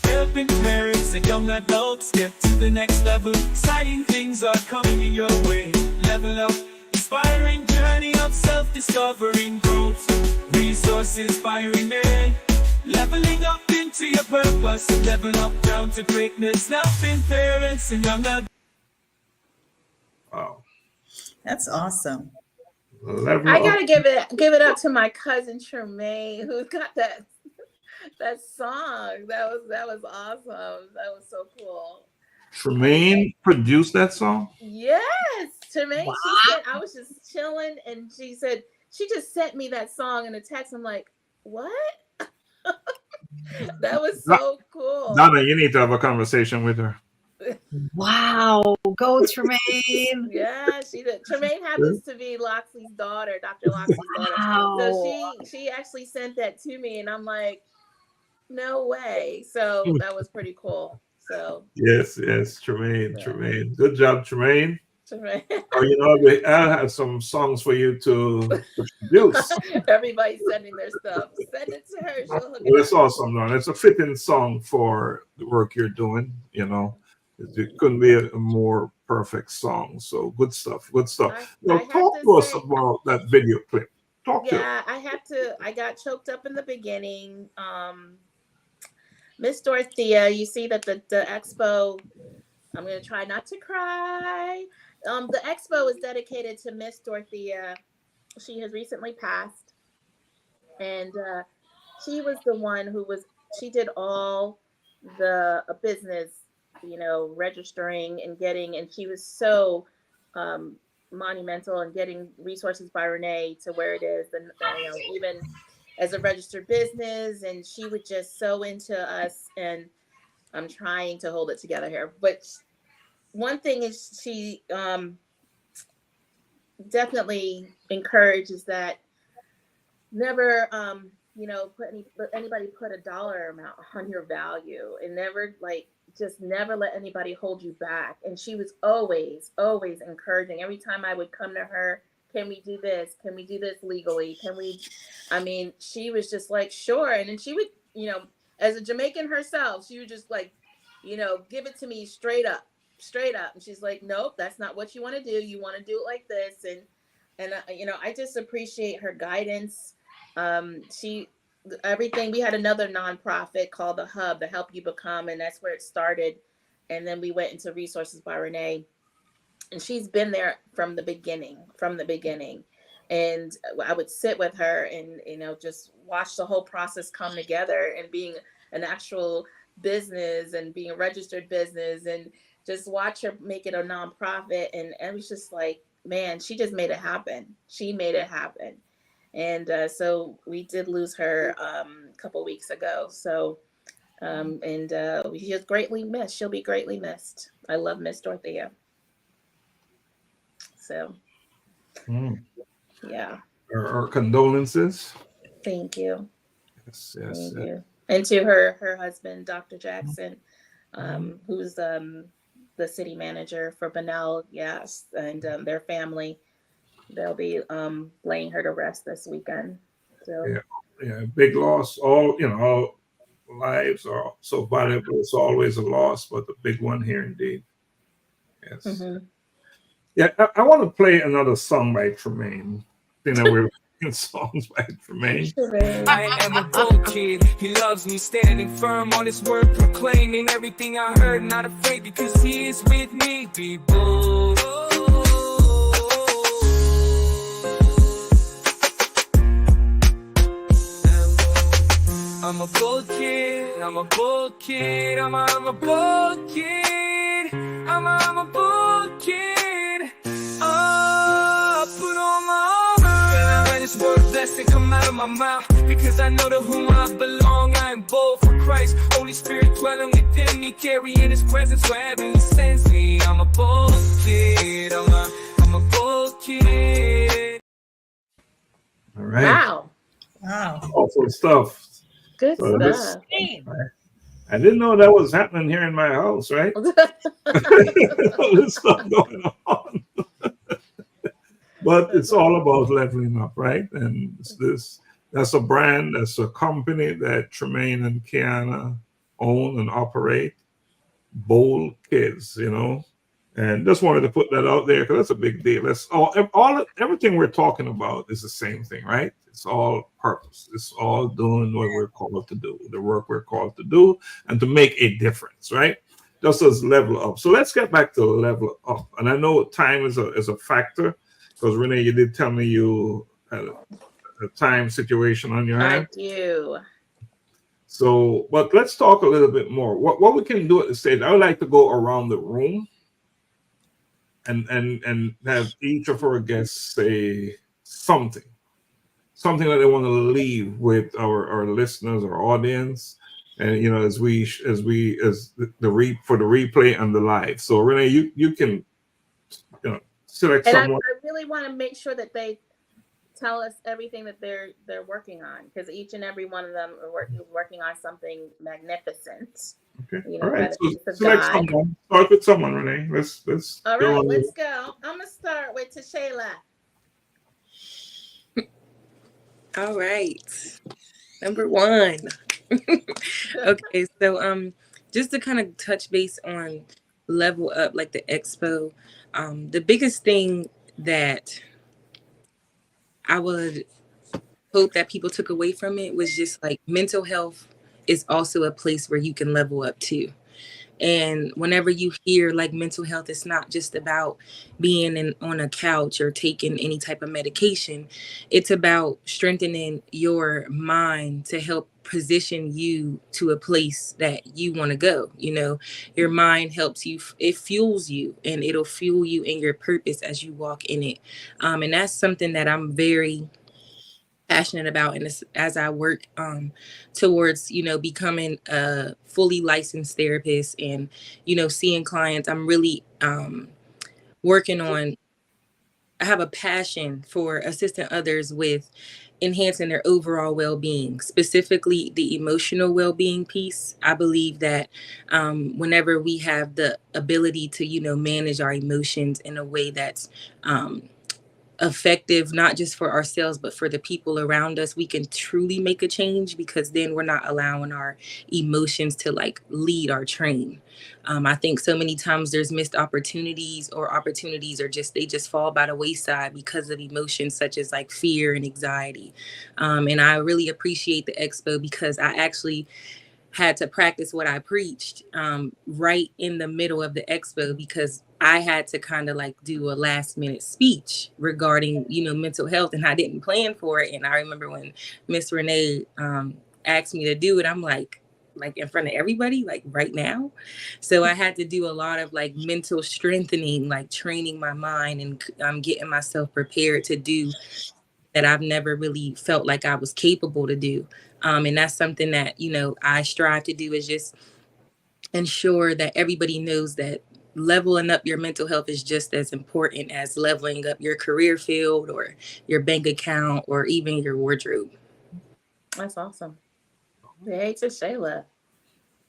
Helping parents and young adults get to the next level. Exciting things are coming in your way. Level up, inspiring journey of self-discovery and growth. Resources by Renae. Leveling up into your purpose. Level up down to greatness. Helping parents and young adults. Wow. That's awesome. I gotta give it up to my cousin Tremaine, who got that song. That was awesome. That was so cool. Tremaine produced that song? Yes, Tremaine. Wow. She said I was just chilling, and she said she just sent me that song in a text. I'm like, what? That was so cool. Donna, you need to have a conversation with her. Wow. Go Tremaine. Yeah, she did. Tremaine happens to be Laxley's daughter, Dr. Laxley's daughter. So she actually sent that to me, and I'm like, no way. So that was pretty cool. So Yes, Tremaine. Good job, Tremaine. Tremaine. Or I have some songs for you to produce. Everybody's sending their stuff. Send it to her. She'll hook Well, it it's up. awesome, Don. It's a fitting song for the work you're doing. It couldn't be a more perfect song. So good stuff. Now, talk to us about that video clip. I got choked up in the beginning. Miss Dorothea, you see that the expo, I'm going to try not to cry. The expo is dedicated to Miss Dorothea. She has recently passed. And she was the one she did all the business, registering and she was so monumental in getting Resources by Renae to where it is, and even as a registered business, and she would just so into us, and I'm trying to hold it together here. But one thing is she definitely encourages that never let anybody put a dollar amount on your value, and never never let anybody hold you back. And she was always encouraging. Every time I would come to her, can we do this? Can we do this legally? She was just like, sure. And then she would, as a Jamaican herself, she would just give it to me straight up. And she's like, nope, that's not what you want to do. You want to do it like this. And I just appreciate her guidance. We had another nonprofit called The Hub, the Help You Become, and that's where it started. And then we went into Resources by Renae, and she's been there from the beginning. And I would sit with her and, just watch the whole process come together, and being an actual business and being a registered business, and just watch her make it a nonprofit. And it was just like, man, she just made it happen. She made it happen. And so we did lose her a couple weeks ago. So, she is greatly missed. She'll be greatly missed. I love Miss Dorothea. So, yeah. Our condolences. Thank you. Yes. Thank you. And to her husband, Dr. Jackson, who's the city manager for Bunnell. Yes. And their family. They'll be laying her to rest this weekend. So yeah, big loss. All lives are so valuable. It's always a loss, but the big one here indeed. Yes. Mm-hmm. Yeah, I want to play another song by Tremaine. We're playing songs by Tremaine. I am a gold kid. He loves me, standing firm on his word, proclaiming everything I heard, not afraid because he is with me. People. I'm a bold kid, I'm a bold kid, I'm a bold kid. I'm a bull kid. Oh, put on my armor. And I let His word blessed and come out of my mouth. Because I know to whom I belong. I am bold for Christ. Holy Spirit dwelling within me, carrying His presence wherever He sends me. I'm a bold kid. I'm a bold kid. All right. Wow. Awesome stuff. Good So stuff. I didn't know that was happening here in my house, right? All this stuff going on. But it's all about leveling up, right? And that's a brand, that's a company that Tremaine and Kiana own and operate. Bold Kids, you know. And just wanted to put that out there because that's a big deal. That's everything we're talking about is the same thing, right? It's all purpose. It's all doing what we're called to do, the work we're called to do, and to make a difference, right? Just as level up. So let's get back to level up. And I know time is a factor because Renae, you did tell me you had a time situation on your hand. I do. So, but let's talk a little bit more. What we can do at this stage, I would like to go around the room and have each of our guests say something that they want to leave with our listeners, our audience, and you know, as the replay and the live. So Renae, you can select and someone. I really want to make sure that they tell us everything that they're working on, because each and every one of them are working on something magnificent. Okay. You know, all right. So select someone. Start with someone, Renae. Let's. All right, let's go. I'm gonna start with Tashayla. All right. Number one. Okay, so just to kind of touch base on level up, like the expo, the biggest thing that I would hope that people took away from it was just like mental health is also a place where you can level up too. And whenever you hear like mental health, it's not just about being on a couch or taking any type of medication. It's about strengthening your mind to help position you to a place that you want to go. You know, your mind helps you, it fuels you, and it'll fuel you in your purpose as you walk in it. And that's something that I'm very passionate about, and as I work towards, you know, becoming a fully licensed therapist and, you know, seeing clients. I'm really working on, I have a passion for assisting others with enhancing their overall well-being, specifically the emotional well-being piece. I believe that whenever we have the ability to, you know, manage our emotions in a way that's effective, not just for ourselves, but for the people around us, we can truly make a change, because then we're not allowing our emotions to like lead our train. I think so many times there's missed opportunities, or opportunities are they just fall by the wayside because of emotions such as like fear and anxiety. And I really appreciate the expo because I actually had to practice what I preached right in the middle of the expo, because I had to kind of like do a last minute speech regarding, you know, mental health, and I didn't plan for it. And I remember when Miss Renae asked me to do it, I'm like in front of everybody, like right now. So I had to do a lot of like mental strengthening, like training my mind, and getting myself prepared to do that I've never really felt like I was capable to do. And that's something that, you know, I strive to do, is just ensure that everybody knows that leveling up your mental health is just as important as leveling up your career field or your bank account or even your wardrobe. That's awesome. Hey, to Shayla.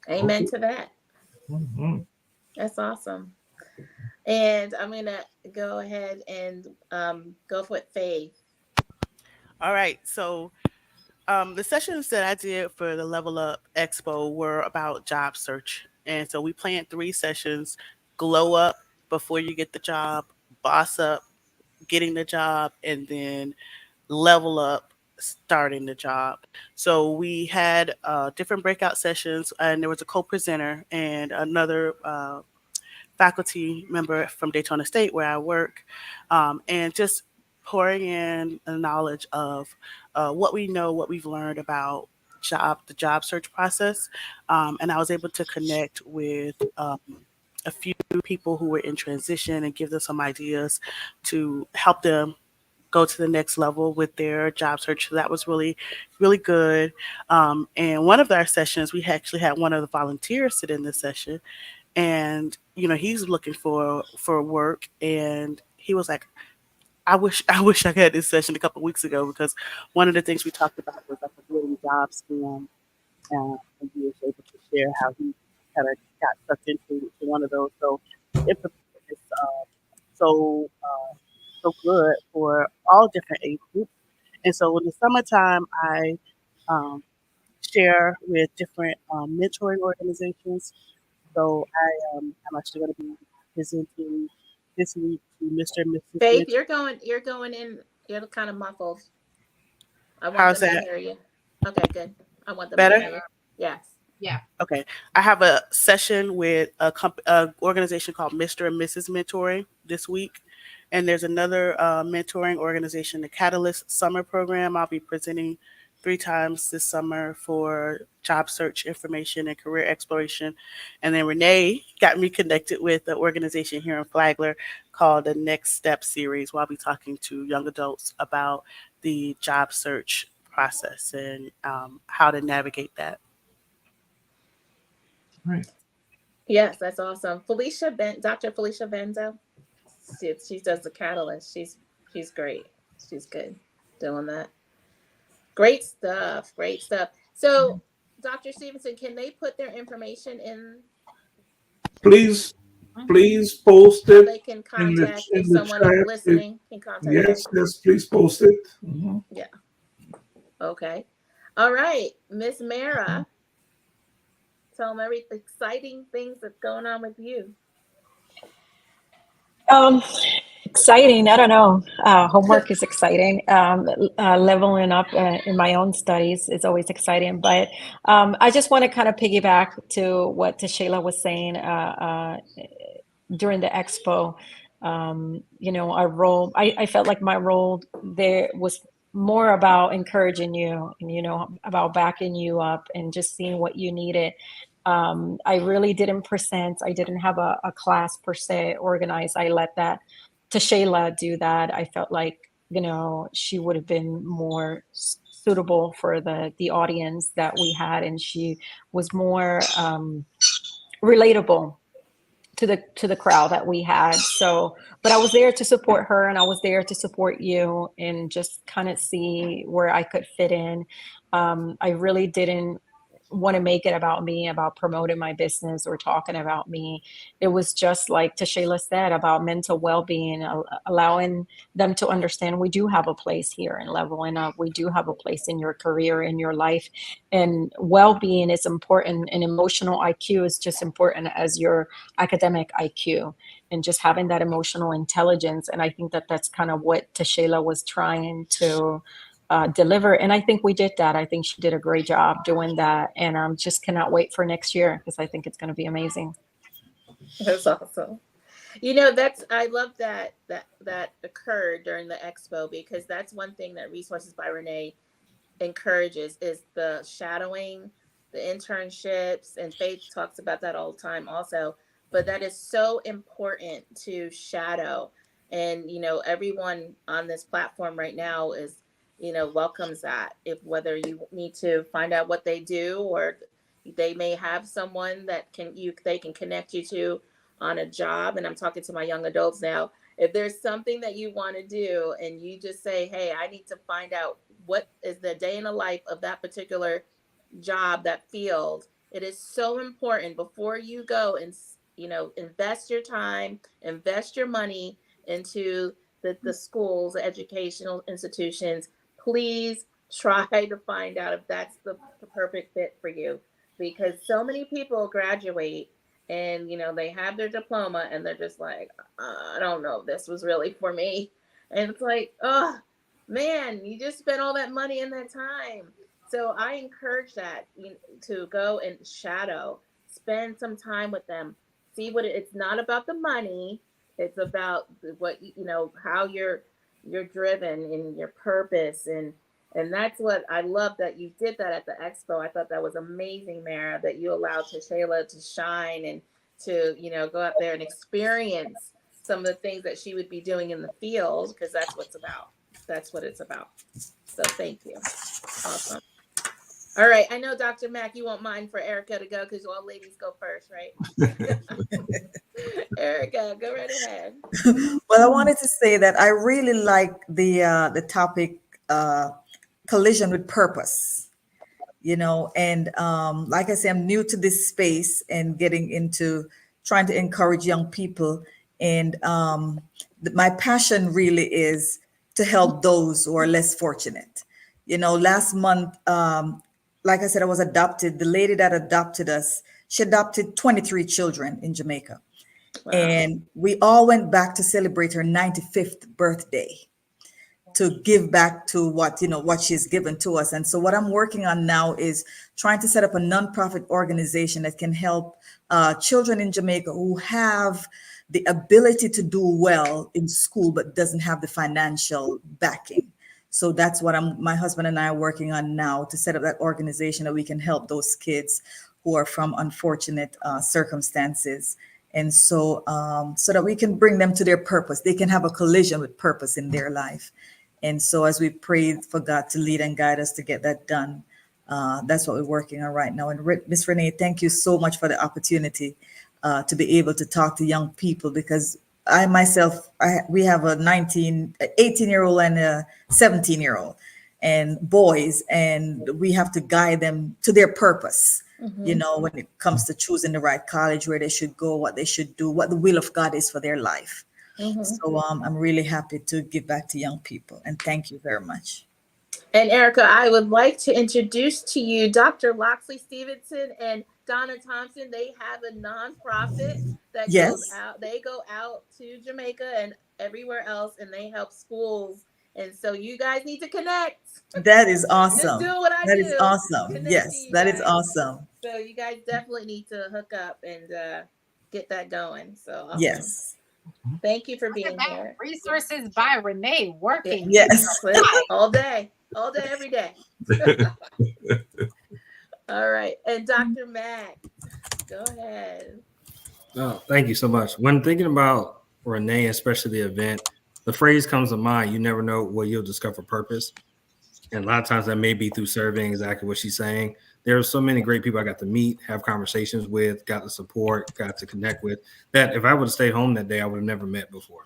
Amen to that. Mm-hmm. That's awesome. And I'm going to go ahead and go with Faith. All right. So the sessions that I did for the Level Up Expo were about job search. And so we planned 3 sessions: glow up before you get the job, boss up getting the job, and then level up starting the job. So we had different breakout sessions, and there was a co-presenter and another faculty member from Daytona State where I work, and just pouring in the knowledge of what we know, what we've learned about the job search process. And I was able to connect with a few people who were in transition and give them some ideas to help them go to the next level with their job search. So that was really, really good. And one of our sessions, we actually had one of the volunteers sit in this session, and he's looking for work, and he was like, I wish I had this session a couple of weeks ago, because one of the things we talked about was like avoiding job scam, and he was able to share how he kind of got sucked into one of those. So information is so good for all different age groups. And so in the summertime, I share with different mentoring organizations. So I'm actually going to be presenting this week to Mr. and Mrs. Faith, Mitchell. you're going in. You're kind of muffled. I want How's them that? to hear you. Okay, good. I want them Better? to hear you. Yes. Yeah. Okay. I have a session with a organization called Mr. and Mrs. Mentoring this week. And there's another mentoring organization, the Catalyst Summer Program. I'll be presenting 3 times this summer for job search information and career exploration. And then Renae got me connected with an organization here in Flagler called the Next Step Series, where I'll be talking to young adults about the job search process and how to navigate that. Right. Yes, that's awesome. Dr. Felicia Benzo, she does the Catalyst. She's great. She's good doing that. Great stuff. Great stuff. So, Dr. Stephenson, can they put their information in? Please post So it they can in contact the if someone chat. listening can contact Yes, them. yes, please post it. Mm-hmm. Yeah. Okay. All right, Miss Mara, tell them every exciting things that's going on with you. Exciting. I don't know. Homework is exciting. Leveling up in my own studies is always exciting. But I just want to kind of piggyback to what Tashayla was saying during the expo. Our role, I felt like my role there was more about encouraging you and, about backing you up and just seeing what you needed. I really didn't present. I didn't have a class per se organized. I let that Tashayla do that. I felt like, she would have been more suitable for the audience that we had, and she was more relatable to the crowd that we had. So, but I was there to support her, and I was there to support you, and just kind of see where I could fit in. I really didn't want to make it about me, about promoting my business or talking about me. It was just like Tashayla said, about mental well-being, allowing them to understand we do have a place here in Leveling Up. We do have a place in your career, in your life, and well-being is important, and emotional IQ is just important as your academic IQ, and just having that emotional intelligence. And I think that that's kind of what Tashayla was trying to deliver. And I think we did that. I think she did a great job doing that. And I just cannot wait for next year, because I think it's going to be amazing. That's awesome. I love that occurred during the expo, because that's one thing that Resources by Renae encourages is the shadowing, the internships, and Faith talks about that all the time also. But that is so important to shadow. And, everyone on this platform right now is, welcomes that. Whether you need to find out what they do, or they may have someone that they can connect you to on a job. And I'm talking to my young adults now. If there's something that you want to do and you just say, hey, I need to find out what is the day in the life of that particular job, that field, it is so important before you go and, invest your time, invest your money into the schools, the educational institutions. Please try to find out if that's the perfect fit for you, because so many people graduate and, they have their diploma and they're just like, I don't know if this was really for me. And it's like, oh man, you just spent all that money and that time. So I encourage that to go and shadow, spend some time with them, see what it's not about the money. It's about what, how you're driven and your purpose. And that's what I love that you did that at the expo. I thought that was amazing, Mara, that you allowed Tashayla to shine and to, go out there and experience some of the things that she would be doing in the field, because that's what it's about. So thank you. Awesome. All right. I know, Dr. Mack, you won't mind for Erica to go because all ladies go first, right? Erica, go right ahead. Well, I wanted to say that I really like the topic, collision with purpose, and like I say, I'm new to this space and getting into trying to encourage young people. And my passion really is to help those who are less fortunate. Last month, like I said, I was adopted. The lady that adopted us, she adopted 23 children in Jamaica. Wow. And we all went back to celebrate her 95th birthday to give back to what she's given to us. And so what I'm working on now is trying to set up a nonprofit organization that can help children in Jamaica who have the ability to do well in school, but doesn't have the financial backing. So that's what my husband and I are working on now, to set up that organization that we can help those kids who are from unfortunate circumstances. And so that we can bring them to their purpose. They can have a collision with purpose in their life. And so as we pray for God to lead and guide us to get that done, that's what we're working on right now. And Miss Renae, thank you so much for the opportunity to be able to talk to young people, because I myself, we have a 18-year-old and a 17-year-old and boys, and we have to guide them to their purpose. Mm-hmm. When it comes to choosing the right college, where they should go, what they should do, what the will of God is for their life. Mm-hmm. So I'm really happy to give back to young people, and thank you very much. And Erica, I would like to introduce to you Dr. Laxley Stephenson and Donna Thompson. They have a nonprofit that goes out. They go out to Jamaica and everywhere else, and they help schools. And so you guys need to connect. That is awesome. Just do what I do. That is awesome. Yes, that is awesome. So you guys definitely need to hook up and get that going. So awesome. Yes. Thank you for being here. Resources by Renae working. Yes. All day, every day. All right. And Dr. Mack, go ahead. Oh, thank you so much. When thinking about Renae, especially the event, the phrase comes to mind: you never know where you'll discover purpose. And a lot of times that may be through serving, exactly what she's saying. There are so many great people I got to meet, have conversations with, got the support, got to connect with, that if I would have stayed home that day, I would have never met before.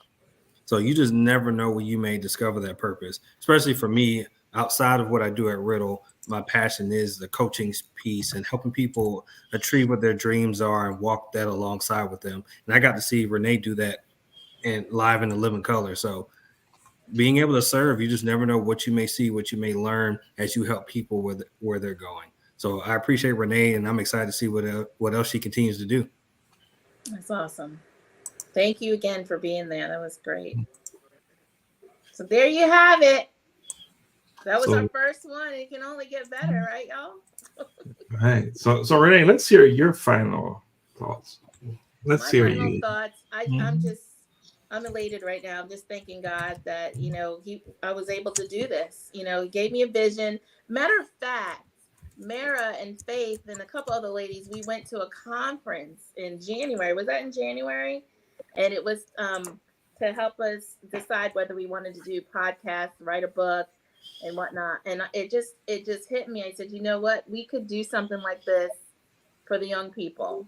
So you just never know where you may discover that purpose. Especially for me, outside of what I do at Riddle, my passion is the coaching piece and helping people achieve what their dreams are and walk that alongside with them. And I got to see Renae do that and live in the living color. So being able to serve, you just never know what you may see, what you may learn as you help people with where they're going. So I appreciate Renae, and I'm excited to see what else she continues to do. That's awesome. Thank you again for being there. That was great. So there you have it. That was our first one. It can only get better, right, y'all? All right. So Renae, let's hear your final thoughts. Let's hear you. My final thoughts. I'm elated right now. I'm just thanking God that, I was able to do this. He gave me a vision. Matter of fact, Mara and Faith and a couple other ladies, we went to a conference in January. Was that in January? And it was to help us decide whether we wanted to do podcasts, write a book, and whatnot. And it just hit me. I said, you know what? We could do something like this for the young people.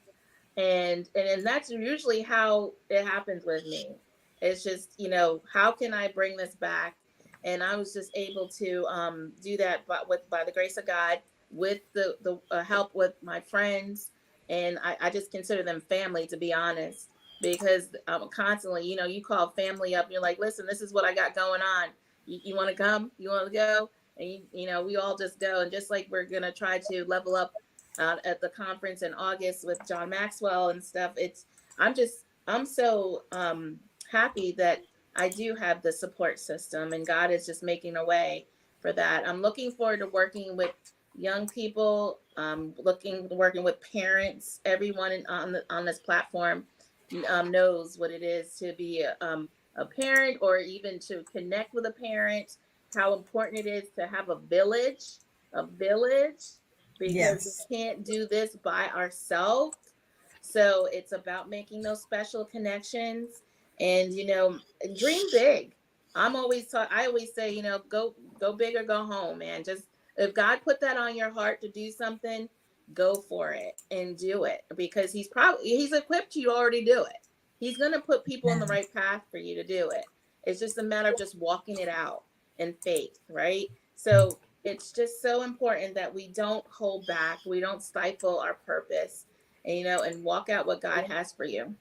And that's usually how it happens with me. It's just, how can I bring this back? And I was just able to do that by the grace of God, with the help with my friends. And I just consider them family, to be honest, because I'm constantly, you call family up, you're like, listen, this is what I got going on. You want to come? You want to go? And, we all just go. And just like we're going to try to level up at the conference in August with John Maxwell and stuff. I'm so happy that I do have the support system, and God is just making a way for that. I'm looking forward to working with young people, working with parents. Everyone on this platform knows what it is to be a parent, or even to connect with a parent, how important it is to have a village, because we can't do this by ourselves. So it's about making those special connections and, dream big. I always say, go big or go home, man. Just if God put that on your heart to do something, go for it and do it, because he's equipped you to already do it. He's going to put people on the right path for you to do it. It's just a matter of just walking it out in faith, right? So it's just so important that we don't hold back. We don't stifle our purpose, and walk out what God has for you.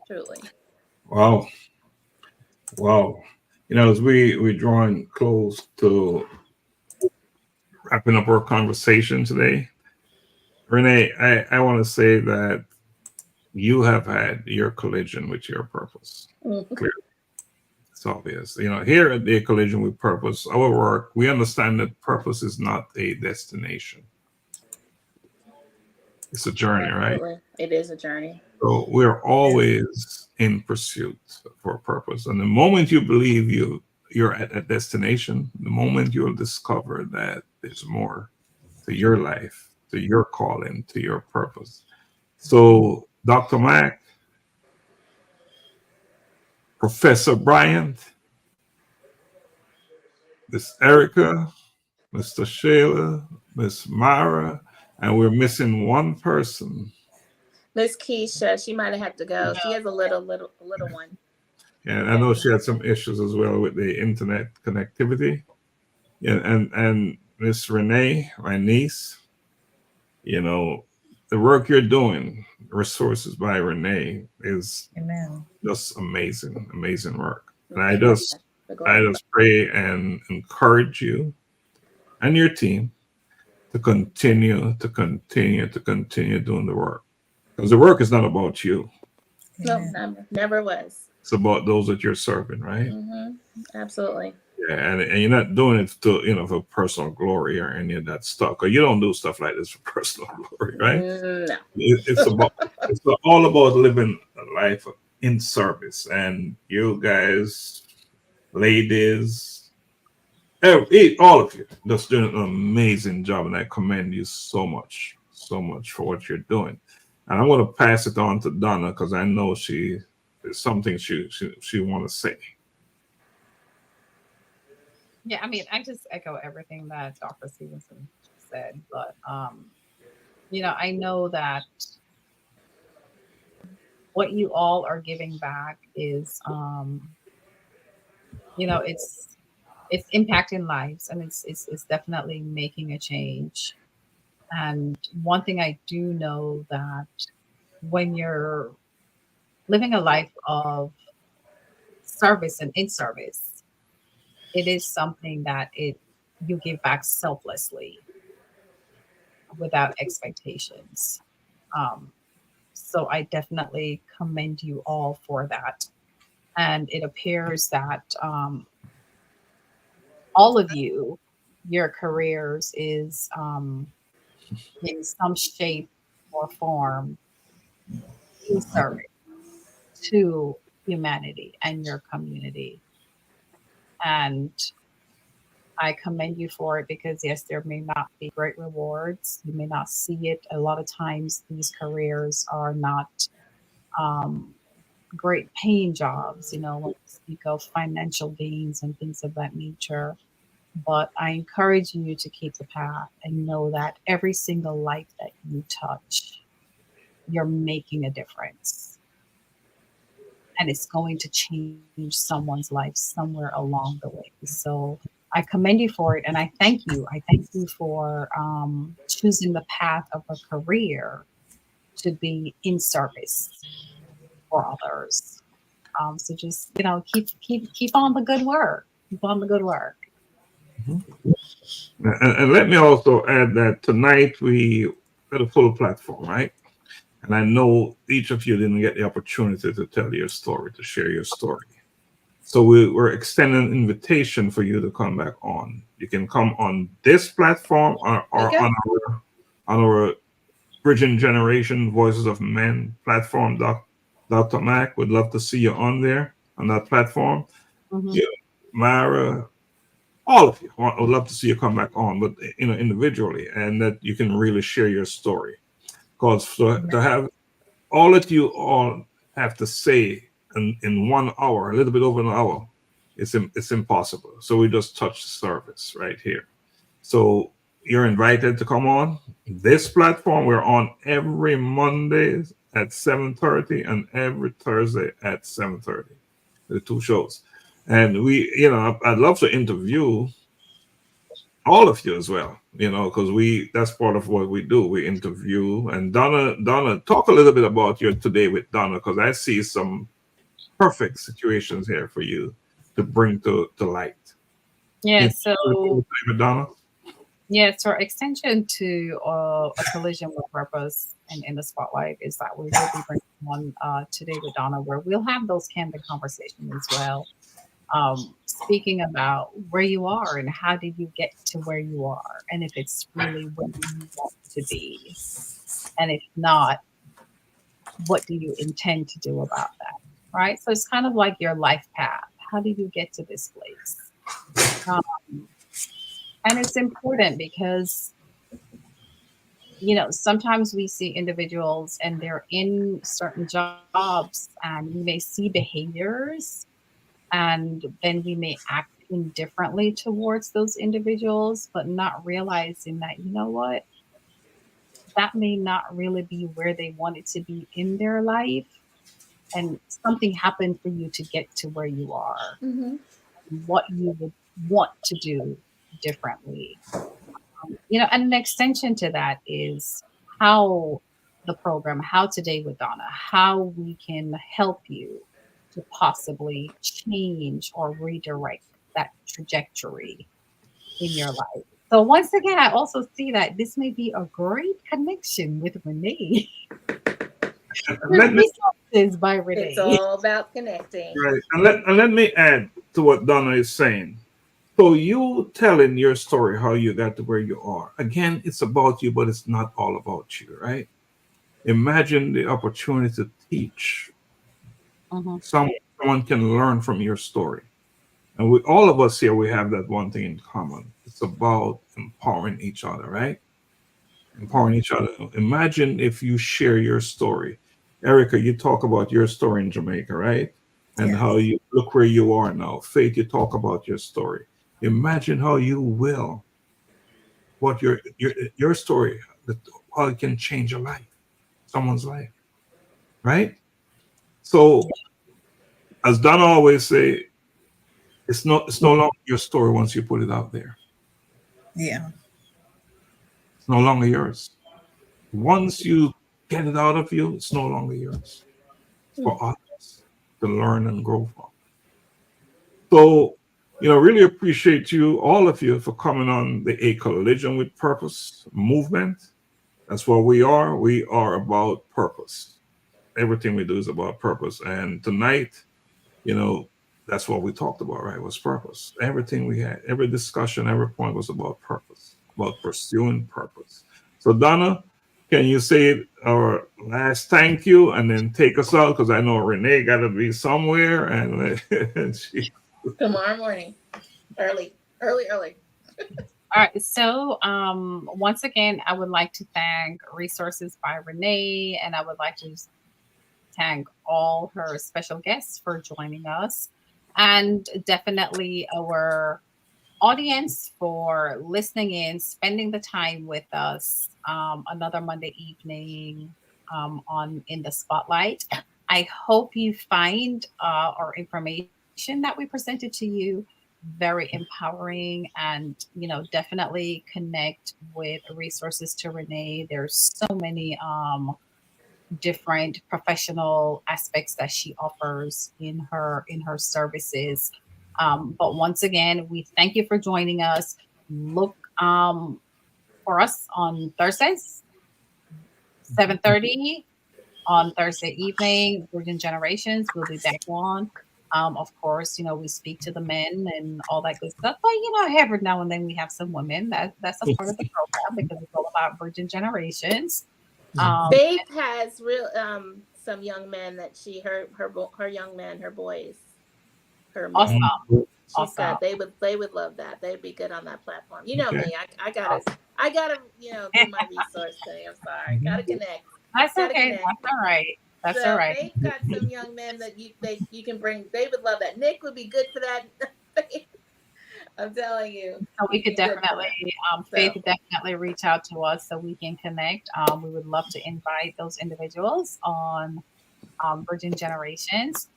Truly. Wow. As we're drawing close to wrapping up our conversation today, Renae, I want to say that you have had your collision with your purpose. Clearly. It's obvious. Here at the Collision with Purpose, our work, we understand that purpose is not a destination. It's a journey, Absolutely. right? It is a journey. So we're always in pursuit for a purpose. And the moment you believe you're at a destination, the moment you'll discover that there's more to your life, to your calling, to your purpose. So Dr. Mac, Professor Bryant, Miss Erica, Mr. Shayla, Miss Myra, and we're missing one person. Miss Keisha, she might have had to go. She has a little one. And I know she had some issues as well with the internet connectivity. Yeah, and Miss Renae, my niece, the work you're doing, Resources by Renae, is just amazing work. And I just pray and encourage you and your team to continue doing the work. Because the work is not about you. No, never was. It's about those that you're serving, right? Mm-hmm. Absolutely. Yeah, and you're not doing it to for personal glory or any of that stuff. Because you don't do stuff like this for personal glory, right? No. It's all about living a life in service. And you guys, ladies, all of you, just doing an amazing job, and I commend you so much for what you're doing. And I'm going to pass it on to Donna because I know there's something she want to say. Yeah, I mean, I just echo everything that Dr. Stephenson said, but I know that what you all are giving back is, it's impacting lives, and it's definitely making a change. And one thing I do know that when you're living a life of service and in service, it is something that you give back selflessly without expectations. So I definitely commend you all for that. And it appears that all of you, your careers is in some shape or form in service to humanity and your community. And I commend you for it because, yes, there may not be great rewards. You may not see it. A lot of times these careers are not great paying jobs, when we speak of financial gains and things of that nature. But I encourage you to keep the path and know that every single life that you touch, you're making a difference. And it's going to change someone's life somewhere along the way. So I commend you for it. And I thank you. I thank you for choosing the path of a career to be in service for others. So just, keep on the good work. Keep on the good work. And let me also add that tonight we got a full platform, right? And I know each of you didn't get the opportunity to tell your story, to share your story. So we're extending an invitation for you to come back on. You can come on this platform or on our Bridging Generation Voices of Men platform. Dr. Mac, would love to see you on there, on that platform. Mm-hmm. Yeah, Myra, all of you, I would love to see you come back on, but individually, and that you can really share your story. Because to have all that you all have to say in 1 hour, a little bit over an hour, it's impossible. So we just touch the surface right here. So you're invited to come on this platform. We're on every Monday at 7:30 and every Thursday at 7:30. The 2 shows. And we, I'd love to interview all of you as well, because that's part of what we do. We interview. And Donna, talk a little bit about your Today with Donna, because I see some perfect situations here for you to bring to light. Yeah, so with Donna? yeah, so our extension to a collision with purpose and in the spotlight is that we will be bringing one Today with Donna, where we'll have those candid conversations as well. Speaking about where you are and how did you get to where you are, and if it's really where you want to be, and if not, what do you intend to do about that, right? So it's kind of like your life path. How did you get to this place? And it's important because, sometimes we see individuals and they're in certain jobs and we may see behaviors and then we may act indifferently towards those individuals, but not realizing that, what, that may not really be where they wanted to be in their life. And something happened for you to get to where you are, what you would want to do differently. And an extension to that is how the program, how Today with Donna, how we can help you to possibly change or redirect that trajectory in your life. So once again, I also see that this may be a great connection with Renae. Resources by Renae. It's all about connecting. Right. And let me add to what Donna is saying. So you telling your story, how you got to where you are. Again, it's about you, but it's not all about you, right? Imagine the opportunity to teach. Someone can learn from your story. And all of us here, we have that one thing in common. It's about empowering each other, right? Empowering each other. Imagine if you share your story. Erica, you talk about your story in Jamaica, right? And how you look where you are now. Faith, you talk about your story. Imagine how you will, what your story, how it can change your life, someone's life, right? So, as Donna always say, it's no longer your story once you put it out there. Yeah. It's no longer yours. Once you get it out of you, it's no longer yours. It's for others to learn and grow from. So, really appreciate you, all of you, for coming on the A Collision with Purpose movement. That's what we are. We are about purpose. Everything we do is about purpose. And tonight, that's what we talked about, right? Was purpose. Everything we had, every discussion, every point was about purpose, about pursuing purpose. So Donna, can you say our last thank you and then take us out? Because I know Renae got to be somewhere and she... Tomorrow morning, early. All right. So once again, I would like to thank Resources by Renae, and I would like to thank all her special guests for joining us, and definitely our audience for listening in, spending the time with us another Monday evening on In the Spotlight. I hope you find our information that we presented to you very empowering, and definitely connect with Resources to Renae. There's so many different professional aspects that she offers in her services. But once again, we thank you for joining us. Look for us on Thursdays, 7:30 on Thursday evening. Virgin Generations will be back on. Of course, we speak to the men and all that good stuff. But every now and then we have some women. That's a part of the program because it's all about Virgin Generations. Faith has some young men that her young men, her boys, her men. Awesome. She Awesome. said they would love that. They'd be good on that platform. You know me. I gotta do my resource thing. I'm sorry. Gotta connect. That's Gotta okay. connect. That's all right. That's so all right. They've got some young men that you can bring. They would love that. Nick would be good for that. I'm telling you. So we could definitely, Faith would definitely reach out to us so we can connect. We would love to invite those individuals on Virgin Generations.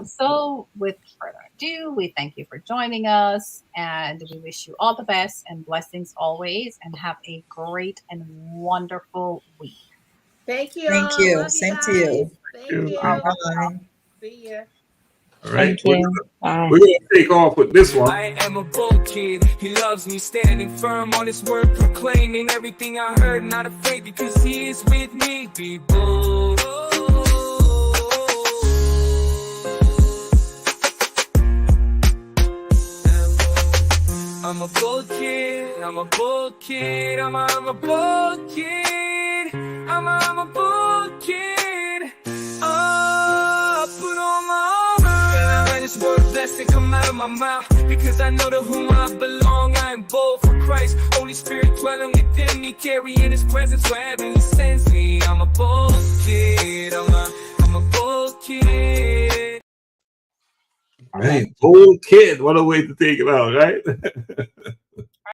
So with further ado, we thank you for joining us, and we wish you all the best and blessings always, and have a great and wonderful week. Thank you. Thank you. Same to you. Thank you. Bye. See ya. All right. Thank you. Bye. We're going to take off with this one. I am a bold kid. He loves me, standing firm on his word, proclaiming everything I heard, not afraid because he is with me. Be bold. I'm a bold kid. I'm a bold kid. I'm a bold kid. I'm a bold kid. Put on my armor. I just word blessing come out of my mouth because I know to whom I belong. I am bold for Christ. Holy Spirit dwelling within me, carrying His presence wherever He sends me. I'm a bold kid. I'm a bold kid. All right, bold kid. What a way to take it out, right?